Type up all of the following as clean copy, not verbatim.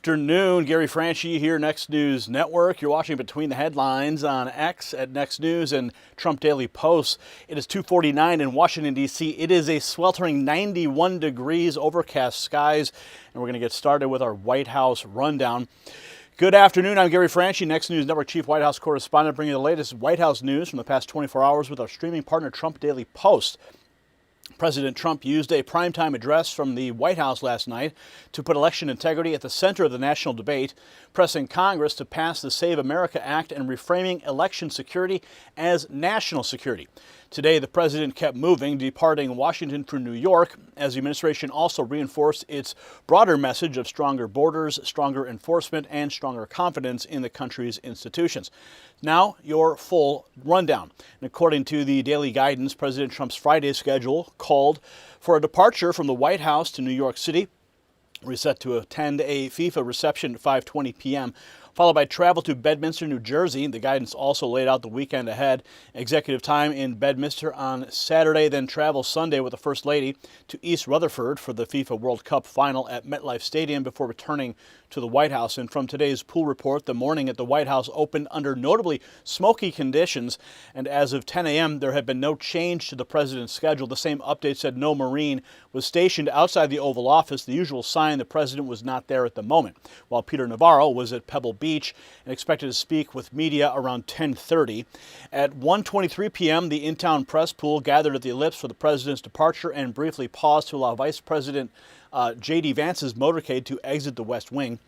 afternoon. Gary Franchi here, Next News Network. You're watching Between the Headlines on X at Next News and Trump Daily Post. It is 2:49 in Washington, D.C. It is a sweltering 91 degrees, overcast skies, and we're going to get started with our White House rundown. Good afternoon. I'm Gary Franchi, Next News Network Chief White House Correspondent, bringing you the latest White House news from the past 24 hours with our streaming partner, Trump Daily Post. President Trump used a primetime address from the White House last night to put election integrity at the center of the national debate, pressing Congress to pass the Save America Act and reframing election security as national security. Today, the president kept moving, departing Washington for New York, as the administration also reinforced its broader message of stronger borders, stronger enforcement, and stronger confidence in the country's institutions. Now, your full rundown. And according to the daily guidance, President Trump's Friday schedule called for a departure from the White House to New York City. We're set to attend a FIFA reception at 5:20 p.m., followed by travel to Bedminster, New Jersey. The guidance also laid out the weekend ahead. Executive time in Bedminster on Saturday, then travel Sunday with the First Lady to East Rutherford for the FIFA World Cup final at MetLife Stadium before returning to the White House. And from today's pool report, the morning at the White House opened under notably smoky conditions. And as of 10 a.m., there had been no change to the president's schedule. The same update said no Marine was stationed outside the Oval Office, the usual sign the president was not there at the moment, while Peter Navarro was at Pebble Beach and expected to speak with media around 10:30. At 1:23 p.m., the in-town press pool gathered at the Ellipse for the president's departure and briefly paused to allow Vice President J.D. Vance's motorcade to exit the West Wing.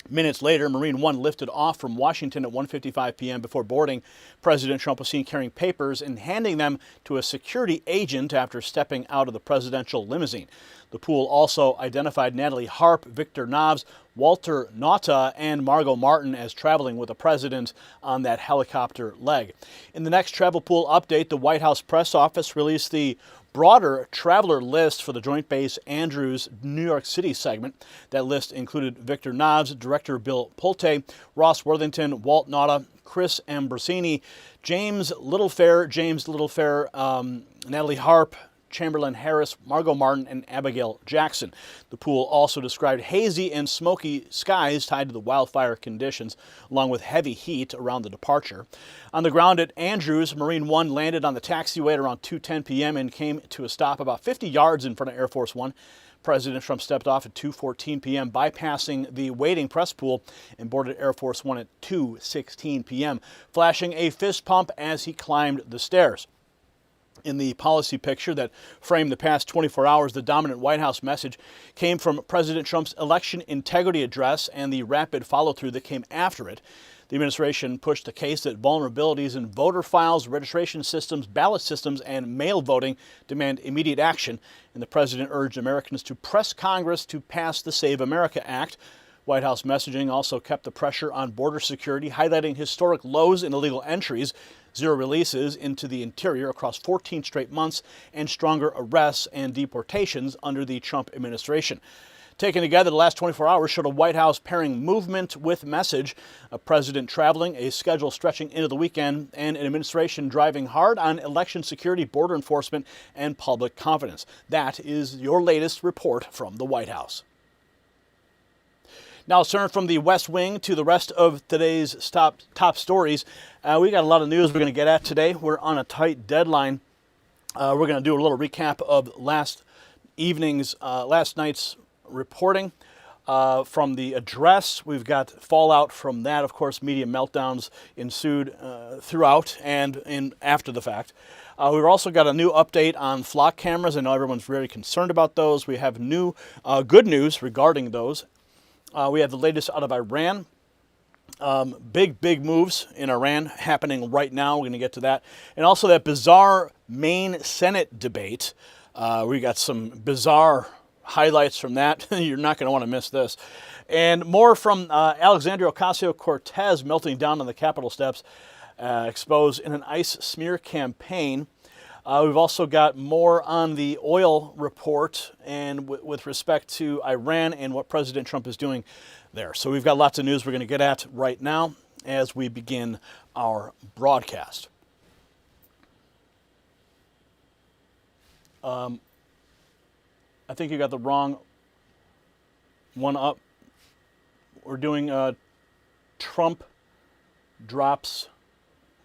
Minutes later, Marine One lifted off from Washington at 1:55 p.m. Before boarding, President Trump was seen carrying papers and handing them to a security agent after stepping out of the presidential limousine. The pool also identified Natalie Harp, Victor Noves, Walter Nauta, and Margot Martin as traveling with the president on that helicopter leg. In the next travel pool update, the White House press office released the broader traveler list for the Joint Base Andrews New York City segment. That list included Victor Noves, Director Bill Pulte, Ross Worthington, Walt Nauta, Chris Ambrosini, James Littlefair, Natalie Harp, Chamberlain Harris, Margot Martin, and Abigail Jackson. The pool also described hazy and smoky skies tied to the wildfire conditions, along with heavy heat around the departure. On the ground at Andrews, Marine One landed on the taxiway at around 2:10 p.m. and came to a stop about 50 yards in front of Air Force One. President Trump stepped off at 2:14 p.m., bypassing the waiting press pool and boarded Air Force One at 2:16 p.m., flashing a fist pump as he climbed the stairs. In the policy picture that framed the past 24 hours, the dominant White House message came from President Trump's election integrity address and the rapid follow-through that came after it. The administration pushed the case that vulnerabilities in voter files, registration systems, ballot systems, and mail voting demand immediate action, and the president urged Americans to press Congress to pass the Save America Act. White House messaging also kept the pressure on border security, highlighting historic lows in illegal entries, zero releases into the interior across 14 straight months, and stronger arrests and deportations under the Trump administration. Taken together, the last 24 hours showed a White House pairing movement with message, a president traveling, a schedule stretching into the weekend, and an administration driving hard on election security, border enforcement, and public confidence. That is your latest report from the White House. Now let's turn from the West Wing to the rest of today's top stories. We got a lot of news we're going to get at today. We're on a tight deadline. We're going to do a little recap of last night's reporting from the address. We've got fallout from that. Of course, media meltdowns ensued throughout and after the fact. We've also got a new update on flock cameras. I know everyone's very concerned about those. We have new good news regarding those. We have the latest out of Iran. Big moves in Iran happening right now. We're going to get to that. And also that bizarre Maine Senate debate. We got some bizarre highlights from that. You're not going to want to miss this. And more from Alexandria Ocasio-Cortez melting down on the Capitol steps, exposed in an ICE smear campaign. We've also got more on the oil report and with respect to Iran and what President Trump is doing there. So we've got lots of news we're going to get at right now as we begin our broadcast. I think you got the wrong one up. We're doing Trump drops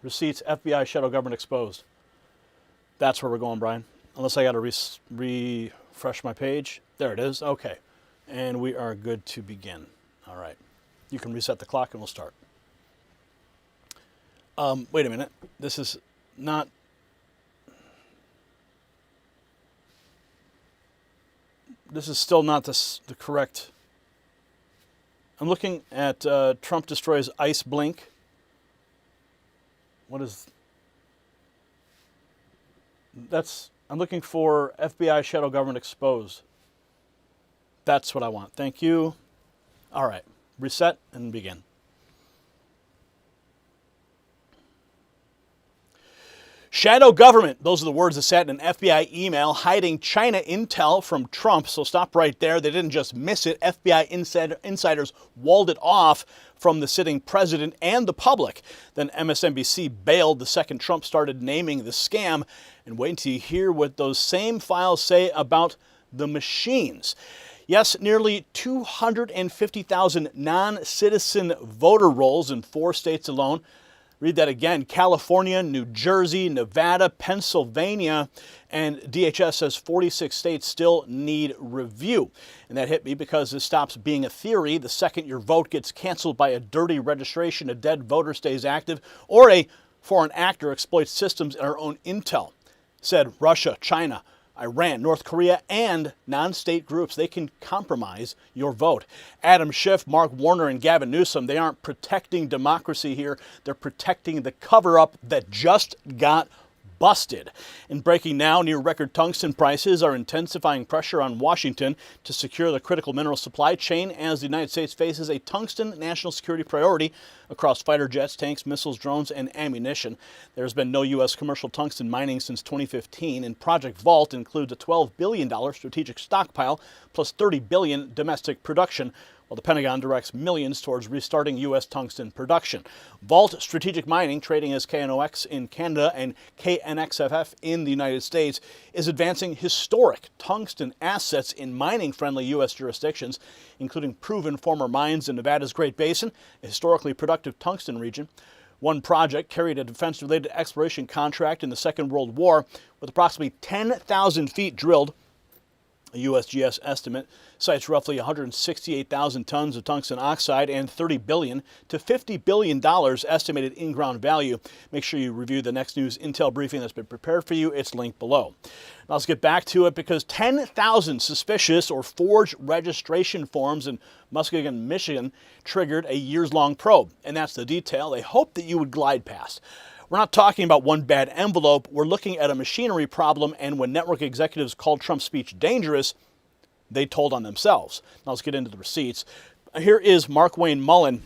receipts, FBI shadow government exposed. That's where we're going, Brian. Unless I got to refresh my page. There it is. Okay. And we are good to begin. All right. You can reset the clock and we'll start. Wait a minute. This is not... This is still not the correct... I'm looking at Trump destroys ICE blink. What is... I'm looking for FBI shadow government exposed. That's what I want. Thank you. All right. Reset and begin. Shadow government. Those are the words that sat in an FBI email hiding China intel from Trump. So stop right there. They didn't just miss it. FBI insiders walled it off from the sitting president and the public. Then MSNBC bailed the second Trump started naming the scam. And wait until you hear what those same files say about the machines. Yes, nearly 250,000 non-citizen voter rolls in 4 states alone. Read that again. California, New Jersey, Nevada, Pennsylvania, and DHS says 46 states still need review. And that hit me because this stops being a theory. The second your vote gets canceled by a dirty registration, a dead voter stays active, or a foreign actor exploits systems in our own intel. Said Russia, China, Iran, North Korea, and non-state groups. They can compromise your vote. Adam Schiff, Mark Warner, and Gavin Newsom, they aren't protecting democracy here. They're protecting the cover-up that just got busted. In breaking now, near record tungsten prices are intensifying pressure on Washington to secure the critical mineral supply chain as the United States faces a tungsten national security priority across fighter jets, tanks, missiles, drones, and ammunition. There's been no U.S. commercial tungsten mining since 2015, and Project Vault includes a $12 billion strategic stockpile plus $30 billion domestic production, while the Pentagon directs millions towards restarting U.S. tungsten production. Vault Strategic Mining, trading as KNOX in Canada and KNXFF in the United States, is advancing historic tungsten assets in mining-friendly U.S. jurisdictions, including proven former mines in Nevada's Great Basin, a historically productive tungsten region. One project carried a defense-related exploration contract in the Second World War with approximately 10,000 feet drilled. A USGS estimate cites roughly 168,000 tons of tungsten oxide and $30 billion to $50 billion estimated in-ground value. Make sure you review the Next News Intel briefing that's been prepared for you. It's linked below. Now let's get back to it because 10,000 suspicious or forged registration forms in Muskegon, Michigan triggered a years-long probe. And that's the detail they hoped that you would glide past. We're not talking about one bad envelope. We're looking at a machinery problem, and when network executives called Trump's speech dangerous, they told on themselves. Now let's get into the receipts. Here is Mark Wayne Mullen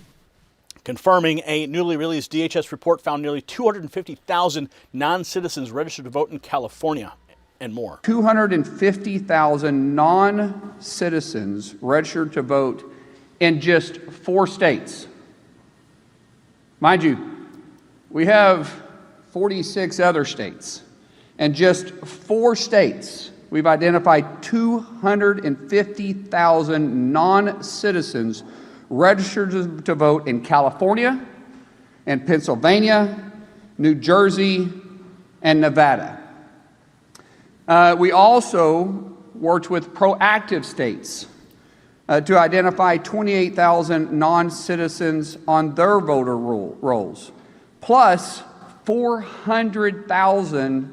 confirming a newly released DHS report found nearly 250,000 non-citizens registered to vote in California and more. 250,000 non-citizens registered to vote in just 4 states. Mind you, we have 46 other states. And just 4 states, we've identified 250,000 non-citizens registered to vote in California, and Pennsylvania, New Jersey, and Nevada. We also worked with proactive states to identify 28,000 non-citizens on their voter rolls, plus 400,000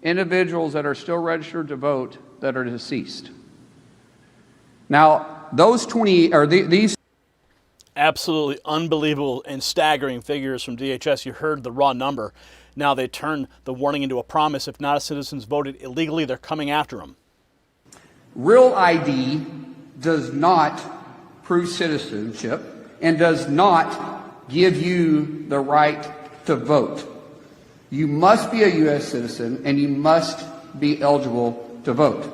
individuals that are still registered to vote that are deceased. Now, these absolutely unbelievable and staggering figures from DHS. You heard the raw number. Now they turn the warning into a promise. If not, citizens voted illegally, they're coming after them. Real ID does not prove citizenship and does not give you the right to vote. You must be a U.S. citizen and you must be eligible to vote.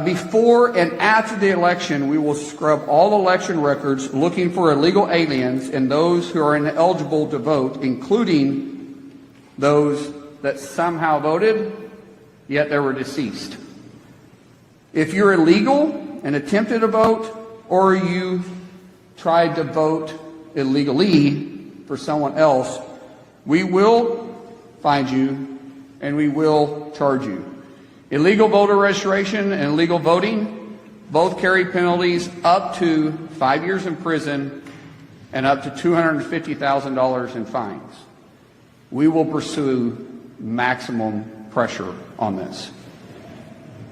Before and after the election, we will scrub all election records looking for illegal aliens and those who are ineligible to vote, including those that somehow voted, yet they were deceased. If you're illegal and attempted to vote, or you tried to vote illegally for someone else, we will find you and we will charge you. Illegal voter registration and illegal voting both carry penalties up to 5 years in prison and up to $250,000 in fines. We will pursue maximum pressure on this.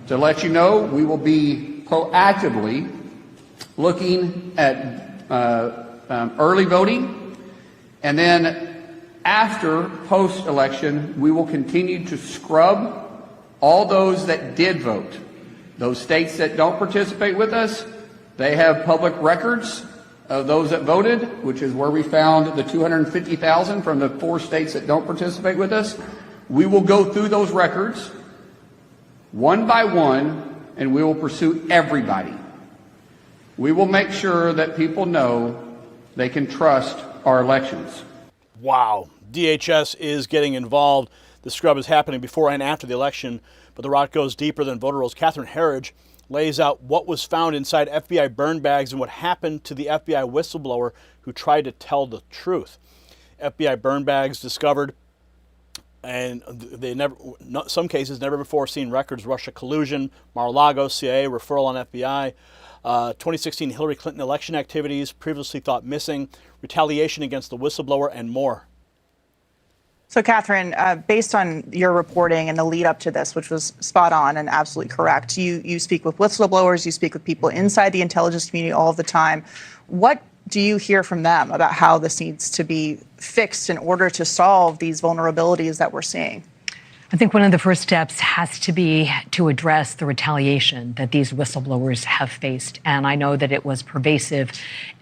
To let you know, we will be proactively looking at early voting, and then after post-election, we will continue to scrub all those that did vote. Those states that don't participate with us, they have public records of those that voted, which is where we found the 250,000 from the 4 states that don't participate with us. We will go through those records one by one, and we will pursue everybody. We will make sure that people know they can trust our elections. Wow. DHS is getting involved. The scrub is happening before and after the election, but the rot goes deeper than voter rolls. Catherine Herridge lays out what was found inside FBI burn bags and what happened to the FBI whistleblower who tried to tell the truth. FBI burn bags discovered, and they never, some cases, never before seen records, Russia collusion, Mar-a-Lago, CIA, referral on FBI, 2016 Hillary Clinton election activities, previously thought missing, retaliation against the whistleblower, and more. So, Catherine, based on your reporting and the lead up to this, which was spot on and absolutely correct, you speak with whistleblowers, you speak with people inside the intelligence community all the time. What do you hear from them about how this needs to be fixed in order to solve these vulnerabilities that we're seeing? I think one of the first steps has to be to address the retaliation that these whistleblowers have faced. And I know that it was pervasive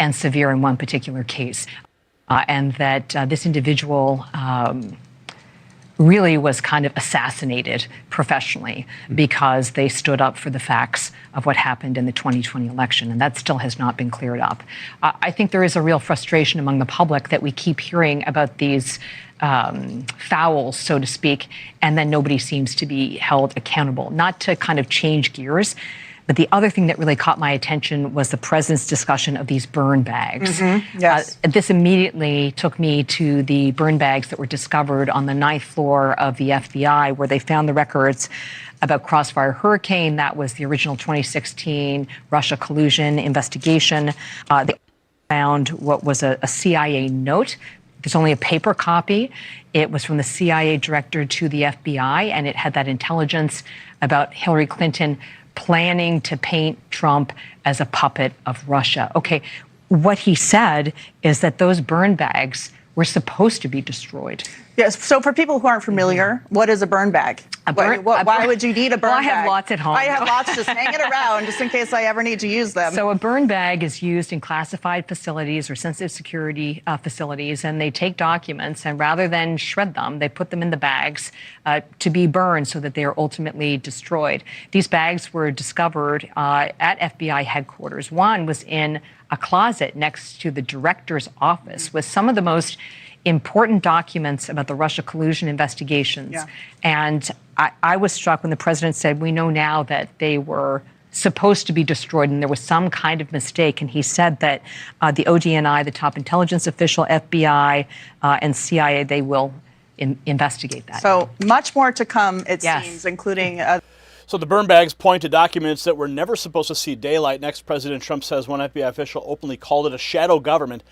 and severe in one particular case. And that this individual really was kind of assassinated professionally because they stood up for the facts of what happened in the 2020 election, and that still has not been cleared up. I think there is a real frustration among the public that we keep hearing about these fouls, so to speak, and then nobody seems to be held accountable. Not to kind of change gears, but the other thing that really caught my attention was the president's discussion of these burn bags. Mm-hmm. Yes. This immediately took me to the burn bags that were discovered on the 9th floor of the FBI, where they found the records about Crossfire Hurricane. That was the original 2016 Russia collusion investigation. They found what was a CIA note. There's only a paper copy. It was from the CIA director to the FBI, and it had that intelligence about Hillary Clinton planning to paint Trump as a puppet of Russia. Okay, what he said is that those burn bags were supposed to be destroyed. Yes, so for people who aren't familiar, what is a burn bag? Why would you need a burn bag? I have lots at home. I have lots just hanging around just in case I ever need to use them. So a burn bag is used in classified facilities or sensitive security facilities, and they take documents, and rather than shred them, they put them in the bags to be burned so that they are ultimately destroyed. These bags were discovered at FBI headquarters. One was in a closet next to the director's office with some of the most important documents about the Russia collusion investigations. Yeah. And I was struck when the president said, we know now that they were supposed to be destroyed and there was some kind of mistake. And he said that the ODNI, the top intelligence official, FBI, and CIA, they will investigate that. So much more to come, it seems, including... So the burn bags point to documents that were never supposed to see daylight. Next, President Trump says one FBI official openly called it a shadow government,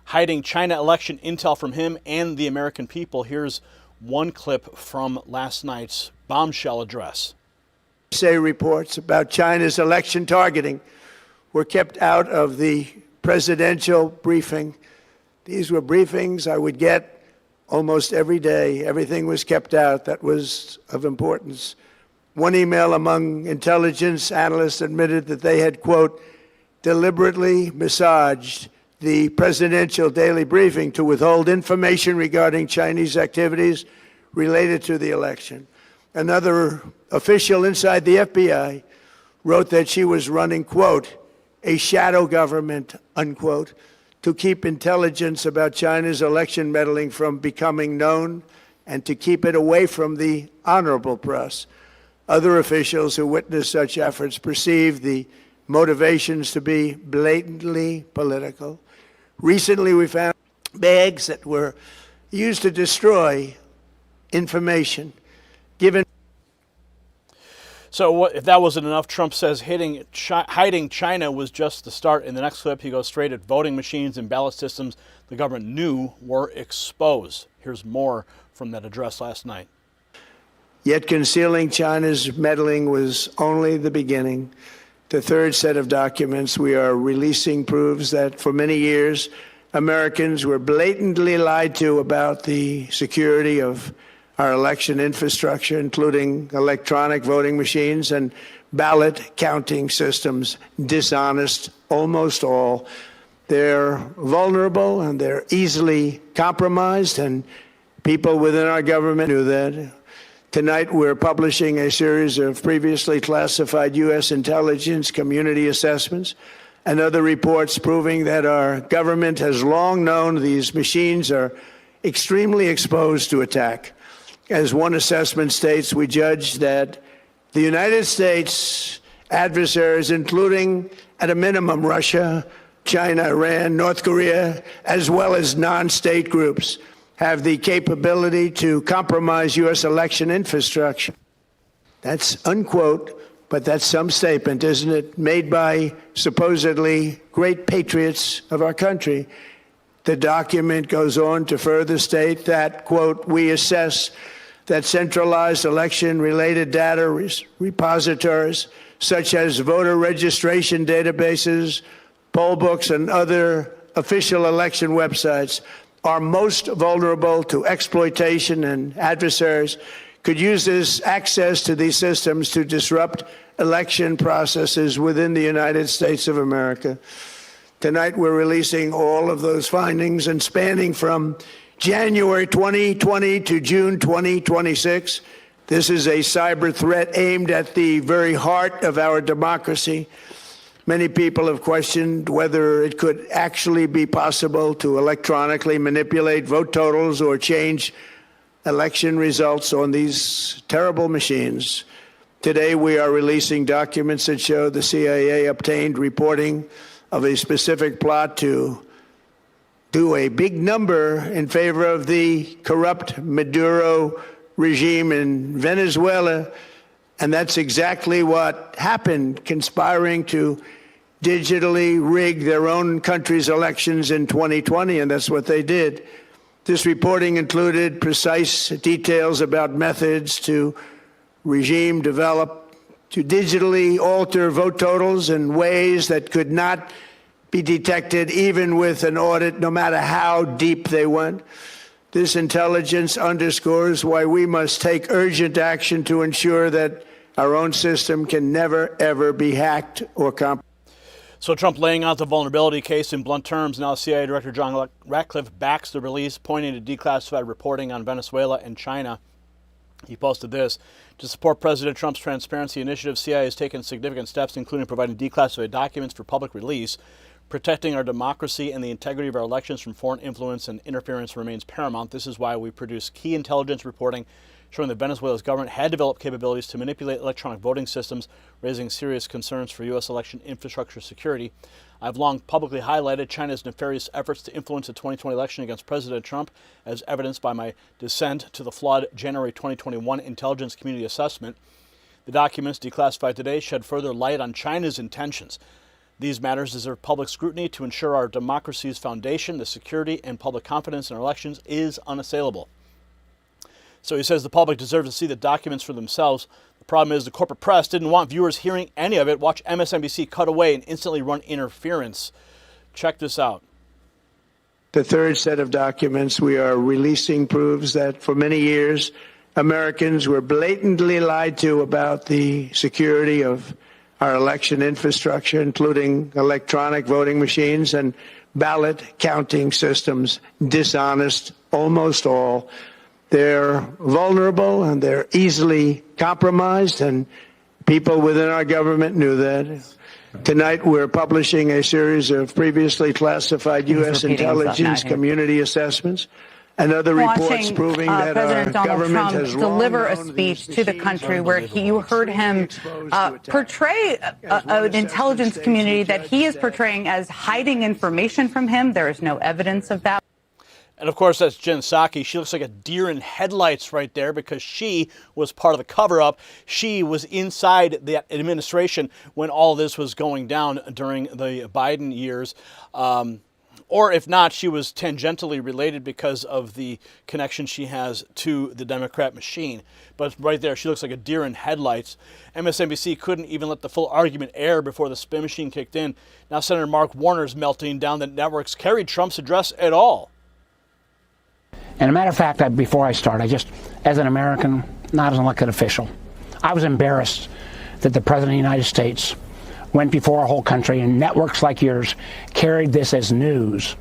hiding China election intel from him and the American people. Here's one clip from last night's bombshell address. Say reports about China's election targeting were kept out of the presidential briefing. These were briefings I would get almost every day. Everything was kept out that was of importance. One email among intelligence analysts admitted that they had, quote, deliberately massaged the presidential daily briefing to withhold information regarding Chinese activities related to the election. Another official inside the FBI wrote that she was running, quote, a shadow government, unquote, to keep intelligence about China's election meddling from becoming known and to keep it away from the honorable press. Other officials who witnessed such efforts perceived the motivations to be blatantly political. Recently, we found bags that were used to destroy information given. So if that wasn't enough, Trump says hiding China was just the start. In the next clip, he goes straight at voting machines and ballot systems the government knew were exposed. Here's more from that address last night. Yet concealing China's meddling was only the beginning. The third set of documents we are releasing proves that for many years, Americans were blatantly lied to about the security of our election infrastructure, including electronic voting machines and ballot counting systems, dishonest, almost all. They're vulnerable and they're easily compromised, and people within our government knew that. Tonight, we're publishing a series of previously classified U.S. intelligence community assessments and other reports proving that our government has long known these machines are extremely exposed to attack. As one assessment states, we judge that the United States adversaries, including at a minimum Russia, China, Iran, North Korea, as well as non-state groups, have the capability to compromise U.S. election infrastructure. That's unquote, but that's some statement, isn't it? Made by supposedly great patriots of our country. The document goes on to further state that, quote, we assess that centralized election-related data repositories, such as voter registration databases, poll books, and other official election websites, are most vulnerable to exploitation, and adversaries could use this access to these systems to disrupt election processes within the United States of America. Tonight, we're releasing all of those findings, and spanning from January 2020 to June 2026. This is a cyber threat aimed at the very heart of our democracy. Many people have questioned whether it could actually be possible to electronically manipulate vote totals or change election results on these terrible machines. Today, we are releasing documents that show the CIA obtained reporting of a specific plot to do a big number in favor of the corrupt Maduro regime in Venezuela. And that's exactly what happened, conspiring to digitally rig their own country's elections in 2020, and that's what they did. This reporting included precise details about methods to regime develop to digitally alter vote totals in ways that could not be detected even with an audit, no matter how deep they went. This intelligence underscores why we must take urgent action to ensure that our own system can never, ever be hacked or compromised. So Trump laying out the vulnerability case in blunt terms. Now CIA Director John Ratcliffe backs the release, pointing to declassified reporting on Venezuela and China. He posted this: to support President Trump's transparency initiative, CIA has taken significant steps, including providing declassified documents for public release. Protecting our democracy and the integrity of our elections from foreign influence and interference remains paramount. This is why we produce key intelligence reporting showing that Venezuela's government had developed capabilities to manipulate electronic voting systems, raising serious concerns for U.S. election infrastructure security. I've long publicly highlighted China's nefarious efforts to influence the 2020 election against President Trump, as evidenced by my dissent to the flawed January 2021 intelligence community assessment. The documents declassified today shed further light on China's intentions. These matters deserve public scrutiny to ensure our democracy's foundation, the security and public confidence in our elections, is unassailable. So he says the public deserves to see the documents for themselves. The problem is the corporate press didn't want viewers hearing any of it. Watch MSNBC cut away and instantly run interference. Check this out. The third set of documents we are releasing proves that for many years, Americans were blatantly lied to about the security of our election infrastructure, including electronic voting machines and ballot counting systems, dishonest, almost all. They're vulnerable and they're easily compromised, and people within our government knew that. Tonight, we're publishing a series of previously classified U.S. intelligence community assessments and other reports watching proving that President our Donald government Trump has long deliver a known speech these to the machines country are where you heard him portray an intelligence community that he is portraying as hiding information from him. There is no evidence of that. And of course, that's Jen Psaki. She looks like a deer in headlights right there because she was part of the cover-up. She was inside the administration when all this was going down during the Biden years. Or if not, she was tangentially related because of the connection she has to the Democrat machine. But right there, she looks like a deer in headlights. MSNBC couldn't even let the full argument air before the spin machine kicked in. Now Senator Mark Warner's melting down that networks carried Trump's address at all. And a matter of fact, before I start, as an American, not as an elected official, I was embarrassed that the President of the United States went before our whole country and networks like yours carried this as news,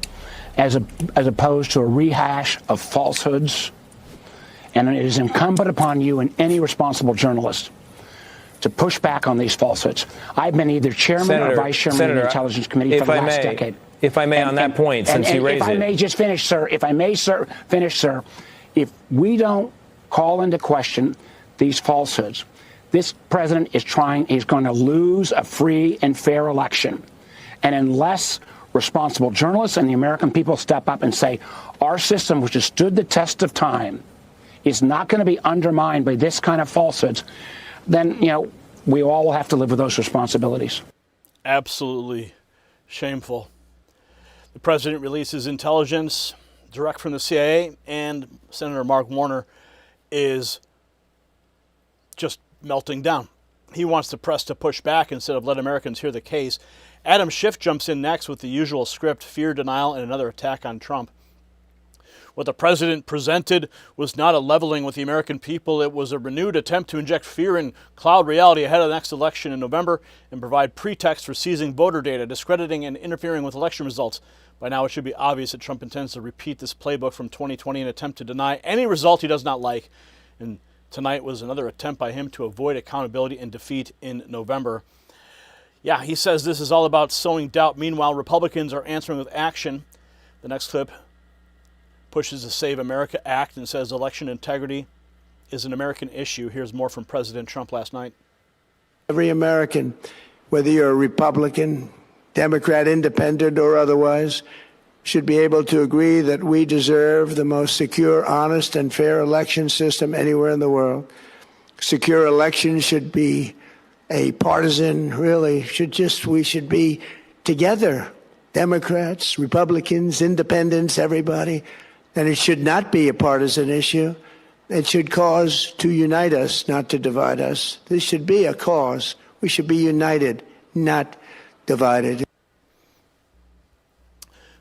as opposed to a rehash of falsehoods. And it is incumbent upon you and any responsible journalist to push back on these falsehoods. I've been either chairman or vice chairman of the Intelligence Committee for the last decade. If I may, on that point, since you raised it. If I may just finish, sir. If I may, sir, finish, sir. If we don't call into question these falsehoods, this president is he's going to lose a free and fair election. And unless responsible journalists and the American people step up and say, our system, which has stood the test of time, is not going to be undermined by this kind of falsehoods, then, we all will have to live with those responsibilities. Absolutely shameful. The president releases intelligence direct from the CIA, and Senator Mark Warner is just melting down. He wants the press to push back instead of let Americans hear the case. Adam Schiff jumps in next with the usual script: fear, denial, and another attack on Trump. What the president presented was not a leveling with the American people. It was a renewed attempt to inject fear and cloud reality ahead of the next election in November and provide pretext for seizing voter data, discrediting and interfering with election results. By now, it should be obvious that Trump intends to repeat this playbook from 2020 and attempt to deny any result he does not like. And tonight was another attempt by him to avoid accountability and defeat in November. Yeah, he says this is all about sowing doubt. Meanwhile, Republicans are answering with action. The next clip pushes the Save America Act and says election integrity is an American issue. Here's more from President Trump last night. Every American, whether you're a Republican, Democrat, independent, or otherwise, should be able to agree that we deserve the most secure, honest, and fair election system anywhere in the world. Secure elections should be a partisan, we should be together, Democrats, Republicans, independents, everybody. And it should not be a partisan issue. It should cause to unite us, not to divide us. This should be a cause. We should be united, not divided.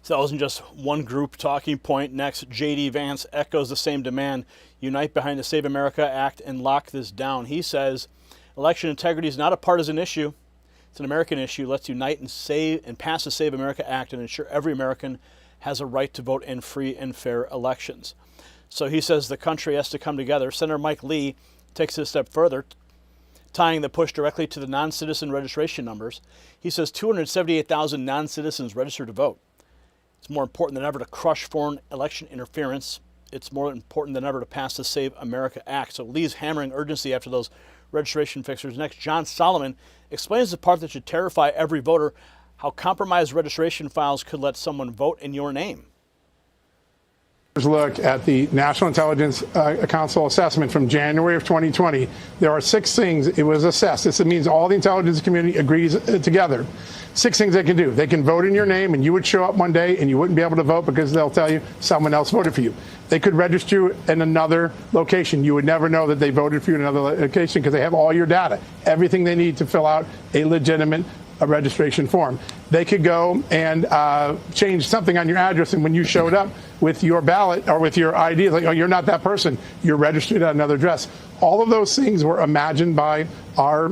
So that wasn't just one group talking point. Next, J.D. Vance echoes the same demand: unite behind the Save America Act and lock this down. He says election integrity is not a partisan issue. It's an American issue. Let's unite and pass the Save America Act and ensure every American has a right to vote in free and fair elections. So he says the country has to come together. Senator Mike Lee takes it a step further, tying the push directly to the non-citizen registration numbers. He says 278,000 non-citizens registered to vote. It's more important than ever to crush foreign election interference. It's more important than ever to pass the Save America Act. So Lee's hammering urgency after those registration fixers. Next, John Solomon explains the part that should terrify every voter: how compromised registration files could let someone vote in your name. Look at the National Intelligence Council assessment from January of 2020. There are 6 things it was assessed. This means all the intelligence community agrees together. 6 things they can do. They can vote in your name, and you would show up one day and you wouldn't be able to vote because they'll tell you someone else voted for you. They could register you in another location. You would never know that they voted for you in another location because they have all your data, everything they need to fill out a legitimate registration form. They could go and change something on your address, and when you showed up with your ballot or with your ID, it's like, oh, you're not that person. You're registered at another address. All of those things were imagined by our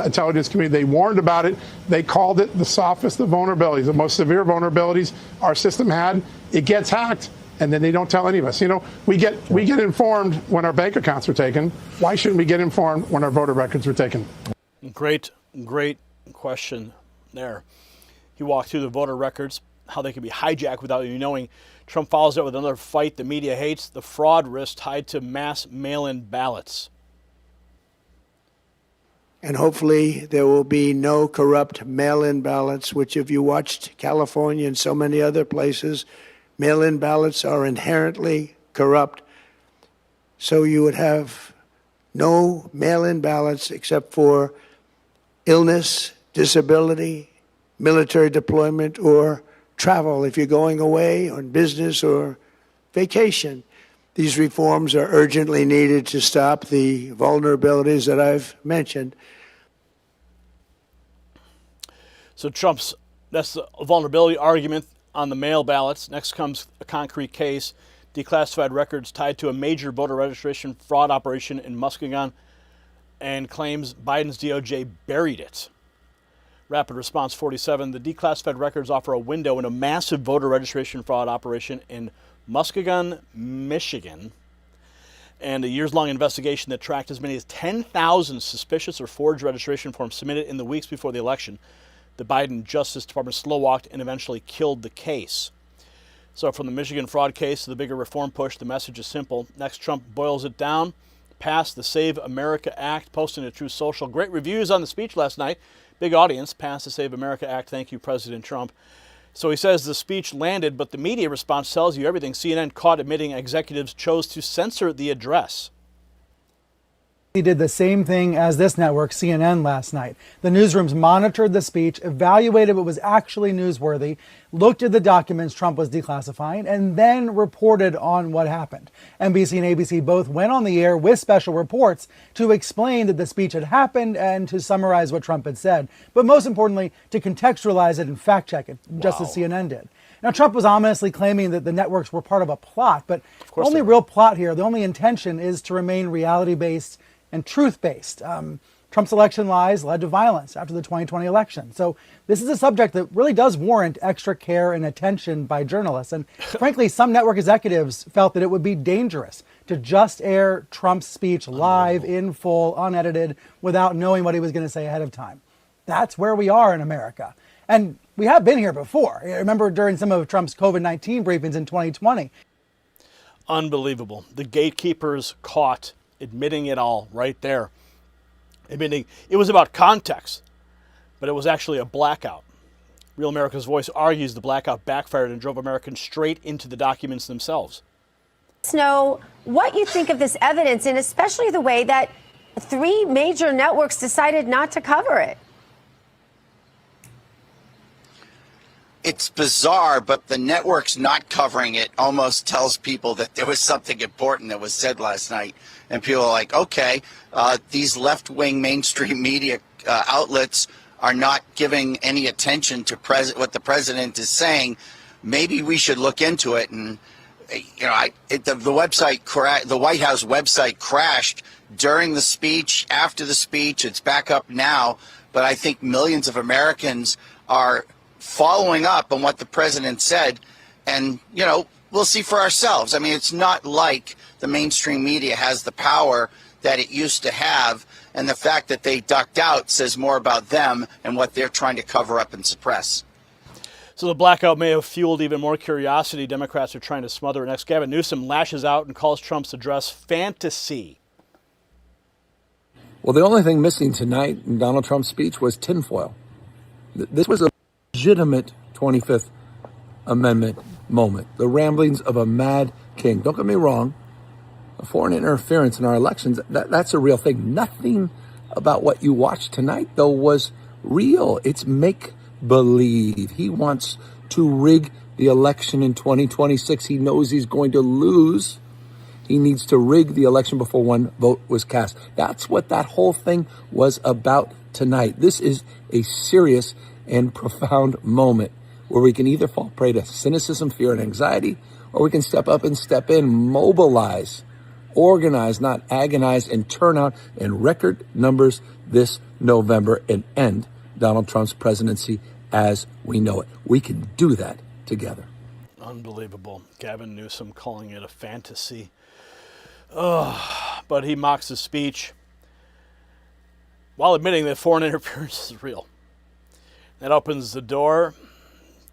intelligence community. They warned about it. They called it the softest of vulnerabilities, the most severe vulnerabilities our system had. It gets hacked, and then they don't tell any of us. We get informed when our bank accounts are taken. Why shouldn't we get informed when our voter records were taken? Great question there. He walked through the voter records, how they can be hijacked without you knowing. Trump follows it with another fight the media hates, the fraud risk tied to mass mail-in ballots. And hopefully there will be no corrupt mail-in ballots, which if you watched California and so many other places, mail-in ballots are inherently corrupt. So you would have no mail-in ballots except for illness, disability, military deployment, or travel if you're going away on business or vacation. These reforms are urgently needed to stop the vulnerabilities that I've mentioned. So that's the vulnerability argument on the mail ballots. Next comes a concrete case, declassified records tied to a major voter registration fraud operation in Muskegon, and claims Biden's DOJ buried it. Rapid Response 47, the declassified records offer a window in a massive voter registration fraud operation in Muskegon, Michigan, and a years-long investigation that tracked as many as 10,000 suspicious or forged registration forms submitted in the weeks before the election. The Biden Justice Department slow-walked and eventually killed the case. So from the Michigan fraud case to the bigger reform push, the message is simple. Next, Trump boils it down, passed the Save America Act, posting to Truth Social. Great reviews on the speech last night. Big audience, passed the Save America Act. Thank you, President Trump. So he says the speech landed, but the media response tells you everything. CNN caught admitting executives chose to censor the address. He did the same thing as this network, CNN, last night. The newsrooms monitored the speech, evaluated what was actually newsworthy, looked at the documents Trump was declassifying, and then reported on what happened. NBC and ABC both went on the air with special reports to explain that the speech had happened and to summarize what Trump had said, but most importantly, to contextualize it and fact-check it, just as CNN did. Now, Trump was ominously claiming that the networks were part of a plot, but the only real plot here, the only intention is to remain reality-based and truth-based. Trump's election lies led to violence after the 2020 election. So this is a subject that really does warrant extra care and attention by journalists. And frankly, some network executives felt that it would be dangerous to just air Trump's speech live, in full, unedited, without knowing what he was going to say ahead of time. That's where we are in America. And we have been here before. I remember during some of Trump's COVID-19 briefings in 2020. Unbelievable. The gatekeepers caught admitting it all right there. Admitting it was about context, but it was actually a blackout. Real America's Voice argues the blackout backfired and drove Americans straight into the documents themselves. Know what you think of this evidence, and especially the way that 3 major networks decided not to cover it. It's bizarre, but the networks not covering it almost tells people that there was something important that was said last night. And people are like, okay, these left-wing mainstream media outlets are not giving any attention to what the president is saying. Maybe we should look into it. And, you know, the White House website crashed during the speech, after the speech. It's back up now. But I think millions of Americans are following up on what the president said, and, you know, we'll see for ourselves. I mean, it's not like the mainstream media has the power that it used to have, and the fact that they ducked out says more about them and what they're trying to cover up and suppress. So the blackout may have fueled even more curiosity. Democrats are trying to smother it. Next, Gavin Newsom lashes out and calls Trump's address fantasy. Well, the only thing missing tonight in Donald Trump's speech was tinfoil. This was a legitimate 25th Amendment moment, the ramblings of a mad king. Don't get me wrong, foreign interference in our elections, that's a real thing. Nothing about what you watched tonight, though, was real. It's make-believe. He wants to rig the election in 2026. He knows he's going to lose. He needs to rig the election before one vote was cast. That's what that whole thing was about tonight. This is a serious and profound moment where we can either fall prey to cynicism, fear, and anxiety, or we can step up and step in, mobilize, organize, not agonize, and turn out in record numbers this November and end Donald Trump's presidency as we know it. We can do that together. Unbelievable. Gavin Newsom calling it a fantasy. But he mocks his speech while admitting that foreign interference is real. That opens the door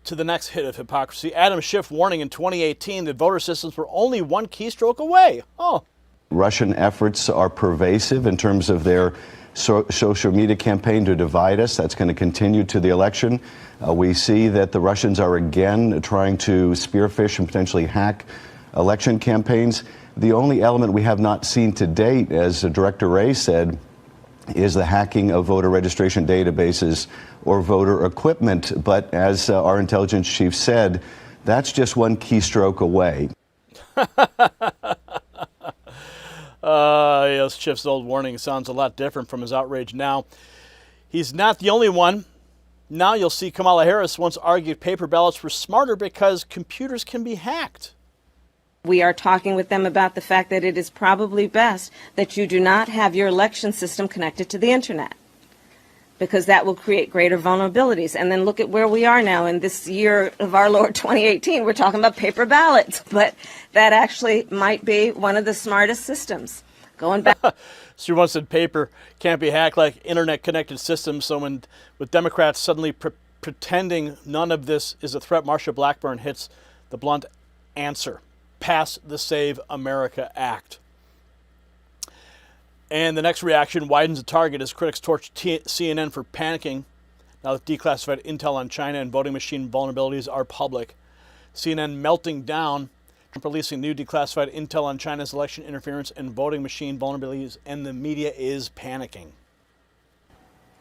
to the next hit of hypocrisy. Adam Schiff warning in 2018 that voter systems were only one keystroke away. Oh. Russian efforts are pervasive in terms of their social media campaign to divide us. That's going to continue to the election. We see that the Russians are again trying to spearfish and potentially hack election campaigns. The only element we have not seen to date, as Director Wray said, is the hacking of voter registration databases or voter equipment. But as our intelligence chief said, that's just one keystroke away. Yes, Schiff's old warning sounds a lot different from his outrage now. He's not the only one. Now you'll see Kamala Harris once argued paper ballots were smarter because computers can be hacked. We are talking with them about the fact that it is probably best that you do not have your election system connected to the internet, because that will create greater vulnerabilities. And then look at where we are now in this year of our Lord 2018. We're talking about paper ballots, but that actually might be one of the smartest systems. Going back. So you once said paper can't be hacked like internet-connected systems. So when with Democrats suddenly pretending none of this is a threat, Marsha Blackburn hits the blunt answer. Pass the Save America Act. And the next reaction widens the target as critics torch CNN for panicking. Now that declassified intel on China and voting machine vulnerabilities are public. CNN melting down, Trump releasing new declassified intel on China's election interference and voting machine vulnerabilities, and the media is panicking.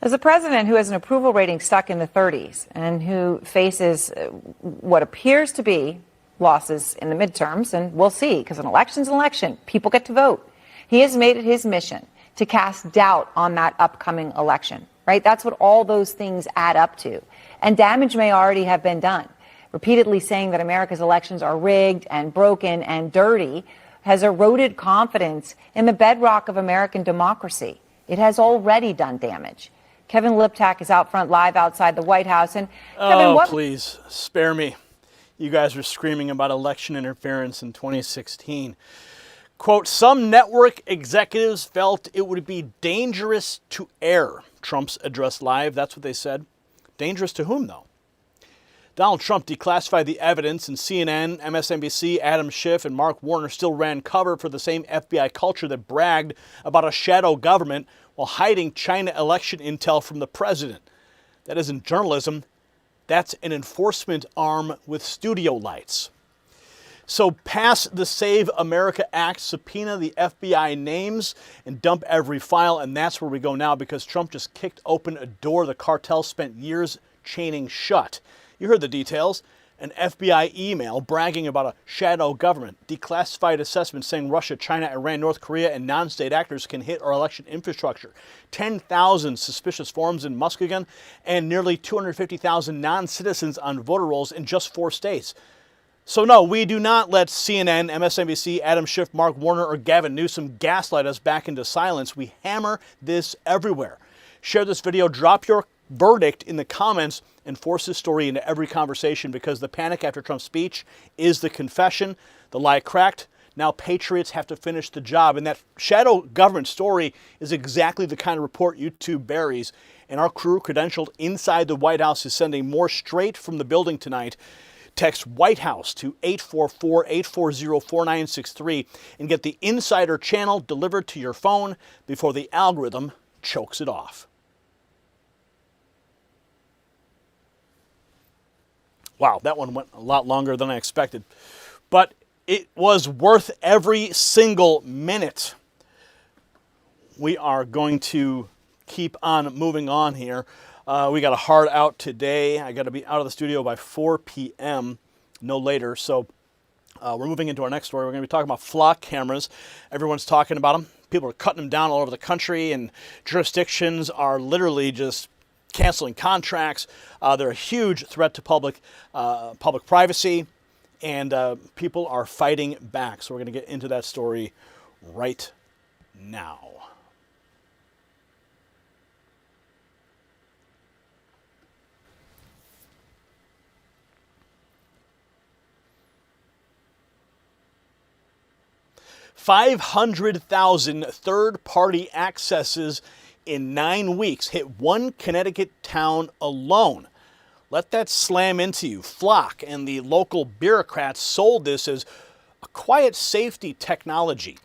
As a president who has an approval rating stuck in the 30s and who faces what appears to be losses in the midterms, and we'll see, because an election's an election, people get to vote. He has made it his mission to cast doubt on that upcoming election, right? That's what all those things add up to. And damage may already have been done. Repeatedly saying that America's elections are rigged and broken and dirty has eroded confidence in the bedrock of American democracy. It has already done damage. Kevin Liptak is out front live outside the White House. And Kevin, please, spare me. You guys were screaming about election interference in 2016. Quote, some network executives felt it would be dangerous to air Trump's address live. That's what they said. Dangerous to whom, though? Donald Trump declassified the evidence, and CNN, MSNBC, Adam Schiff, and Mark Warner still ran cover for the same FBI culture that bragged about a shadow government while hiding China election intel from the president. That isn't journalism. That's an enforcement arm with studio lights. So pass the Save America Act, subpoena the FBI names, and dump every file. And that's where we go now, because Trump just kicked open a door the cartel spent years chaining shut. You heard the details. An FBI email bragging about a shadow government, declassified assessments saying Russia, China, Iran, North Korea, and non-state actors can hit our election infrastructure, 10,000 suspicious forms in Muskegon, and nearly 250,000 non-citizens on voter rolls in just 4 states. So no, we do not let CNN, MSNBC, Adam Schiff, Mark Warner, or Gavin Newsom gaslight us back into silence. We hammer this everywhere. Share this video, drop your verdict in the comments, and force this story into every conversation, because the panic after Trump's speech is the confession. The lie cracked. Now patriots have to finish the job. And that shadow government story is exactly the kind of report YouTube buries. And our crew credentialed inside the White House is sending more straight from the building tonight. Text White House to 844-840-4963 and get the insider channel delivered to your phone before the algorithm chokes it off. Wow, that one went a lot longer than I expected. But it was worth every single minute. We are going to keep on moving on here. We got a hard out today. I got to be out of the studio by 4 p.m., no later. So we're moving into our next story. We're going to be talking about flock cameras. Everyone's talking about them. People are cutting them down all over the country, and jurisdictions are literally just canceling contracts. They're a huge threat to public privacy, and people are fighting back. So we're going to get into that story right now. $500,000 third-party accesses in 9 weeks hit one Connecticut town alone. Let that slam into you. Flock and the local bureaucrats sold this as a quiet safety technology.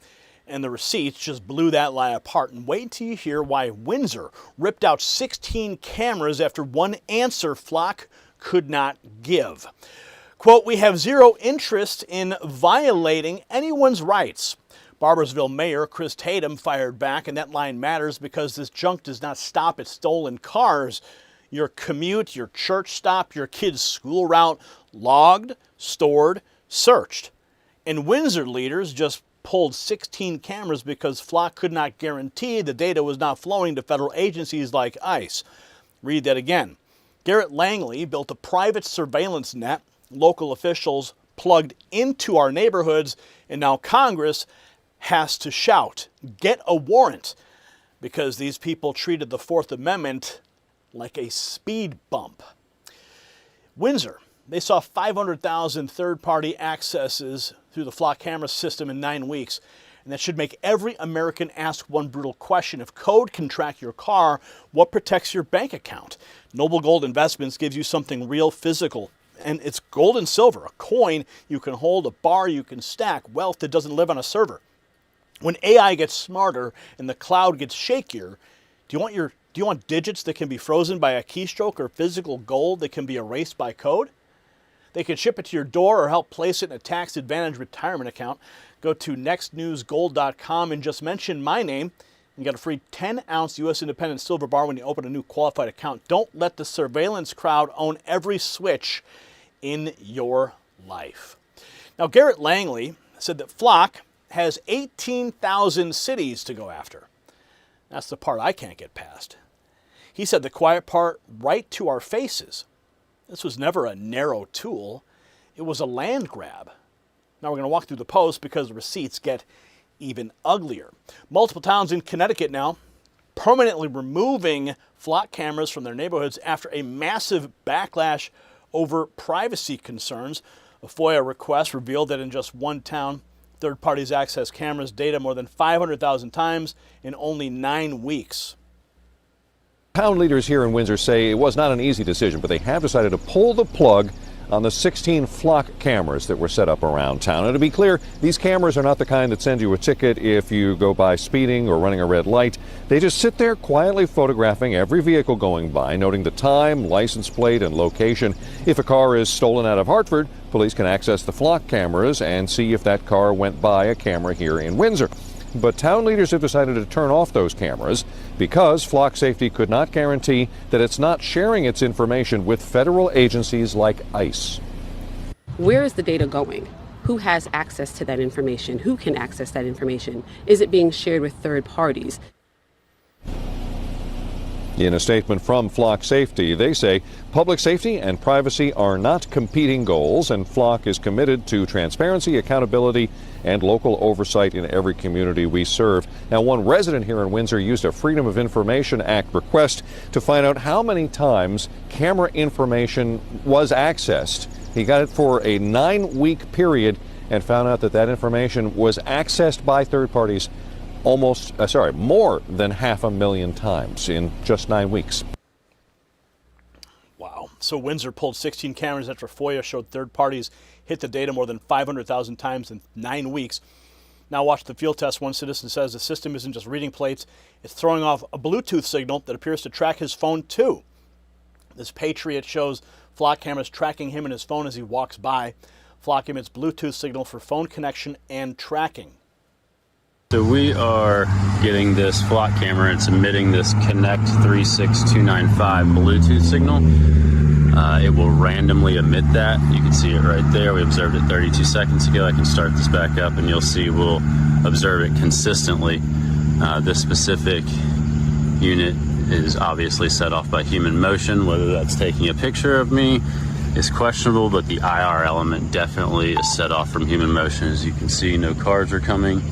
And the receipts just blew that lie apart. And wait until you hear why Windsor ripped out 16 cameras after one answer Flock could not give. Quote, "We have zero interest in violating anyone's rights." Barboursville Mayor Chris Tatum fired back, and that line matters because this junk does not stop at stolen cars. Your commute, your church stop, your kid's school route, logged, stored, searched. And Windsor leaders just pulled 16 cameras because Flock could not guarantee the data was not flowing to federal agencies like ICE. Read that again. Garrett Langley built a private surveillance net local officials plugged into our neighborhoods, and now Congress has to shout, "Get a warrant," because these people treated the Fourth Amendment like a speed bump. Windsor, they saw 500,000 third-party accesses through the Flock camera system in 9 weeks. And that should make every American ask one brutal question. If code can track your car, what protects your bank account? Noble Gold Investments gives you something real physical. And it's gold and silver, a coin you can hold, a bar you can stack, wealth that doesn't live on a server. When AI gets smarter and the cloud gets shakier, do you want digits that can be frozen by a keystroke or physical gold that can be erased by code? They can ship it to your door or help place it in a tax-advantaged retirement account. Go to nextnewsgold.com and just mention my name and get a free 10-ounce U.S. Independent silver bar when you open a new qualified account. Don't let the surveillance crowd own every switch in your life. Now, Garrett Langley said that Flock has 18,000 cities to go after. That's the part I can't get past. He said the quiet part right to our faces. This was never a narrow tool. It was a land grab. Now we're going to walk through the post because the receipts get even uglier. Multiple towns in Connecticut now permanently removing Flock cameras from their neighborhoods after a massive backlash over privacy concerns. A FOIA request revealed that in just one town, third parties accessed cameras data more than 500,000 times in only 9 weeks. Town leaders here in Windsor say it was not an easy decision, but they have decided to pull the plug on the 16 Flock cameras that were set up around town. And to be clear, these cameras are not the kind that send you a ticket if you go by speeding or running a red light. They just sit there quietly photographing every vehicle going by, noting the time, license plate, and location. If a car is stolen out of Hartford, police can access the Flock cameras and see if that car went by a camera here in Windsor. But town leaders have decided to turn off those cameras because Flock Safety could not guarantee that it's not sharing its information with federal agencies like ICE. Where is the data going? Who has access to that information? Who can access that information? Is it being shared with third parties? In a statement from Flock Safety, they say public safety and privacy are not competing goals, and Flock is committed to transparency, accountability, and local oversight in every community we serve. Now, one resident here in Windsor used a Freedom of Information Act request to find out how many times camera information was accessed. He got it for a 9-week period and found out that that information was accessed by third parties more than 500,000 times in just 9 weeks. Wow. So Windsor pulled 16 cameras after FOIA showed third parties hit the data more than 500,000 times in 9 weeks. Now watch the field test. One citizen says the system isn't just reading plates, it's throwing off a Bluetooth signal that appears to track his phone too. This patriot shows Flock cameras tracking him and his phone as he walks by. Flock emits Bluetooth signal for phone connection and tracking. So we are getting this Flock camera. It's emitting this Connect 36295 Bluetooth signal. It will randomly emit that. You can see it right there. We observed it 32 seconds ago. I can start this back up and you'll see we'll observe it consistently. This specific unit is obviously set off by human motion. Whether that's taking a picture of me is questionable, but the IR element definitely is set off from human motion. As you can see, no cars are coming.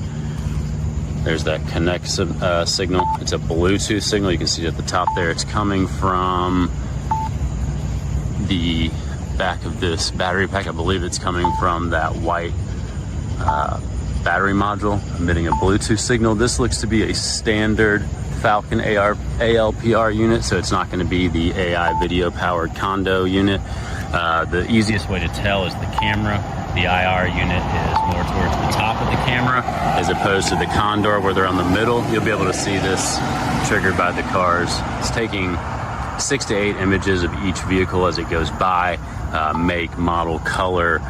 There's that Connect signal. It's a Bluetooth signal. You can see at the top there. It's coming from the back of this battery pack. I believe it's coming from that white battery module emitting a Bluetooth signal. This looks to be a standard Falcon ALPR unit, so it's not going to be the AI video powered Condor unit. The easiest way to tell is the camera. The IR unit is more towards the top of the camera as opposed to the Condor where they're on the middle. You'll be able to see this triggered by the cars. It's taking 6 to 8 images of each vehicle as it goes by, make, model, color,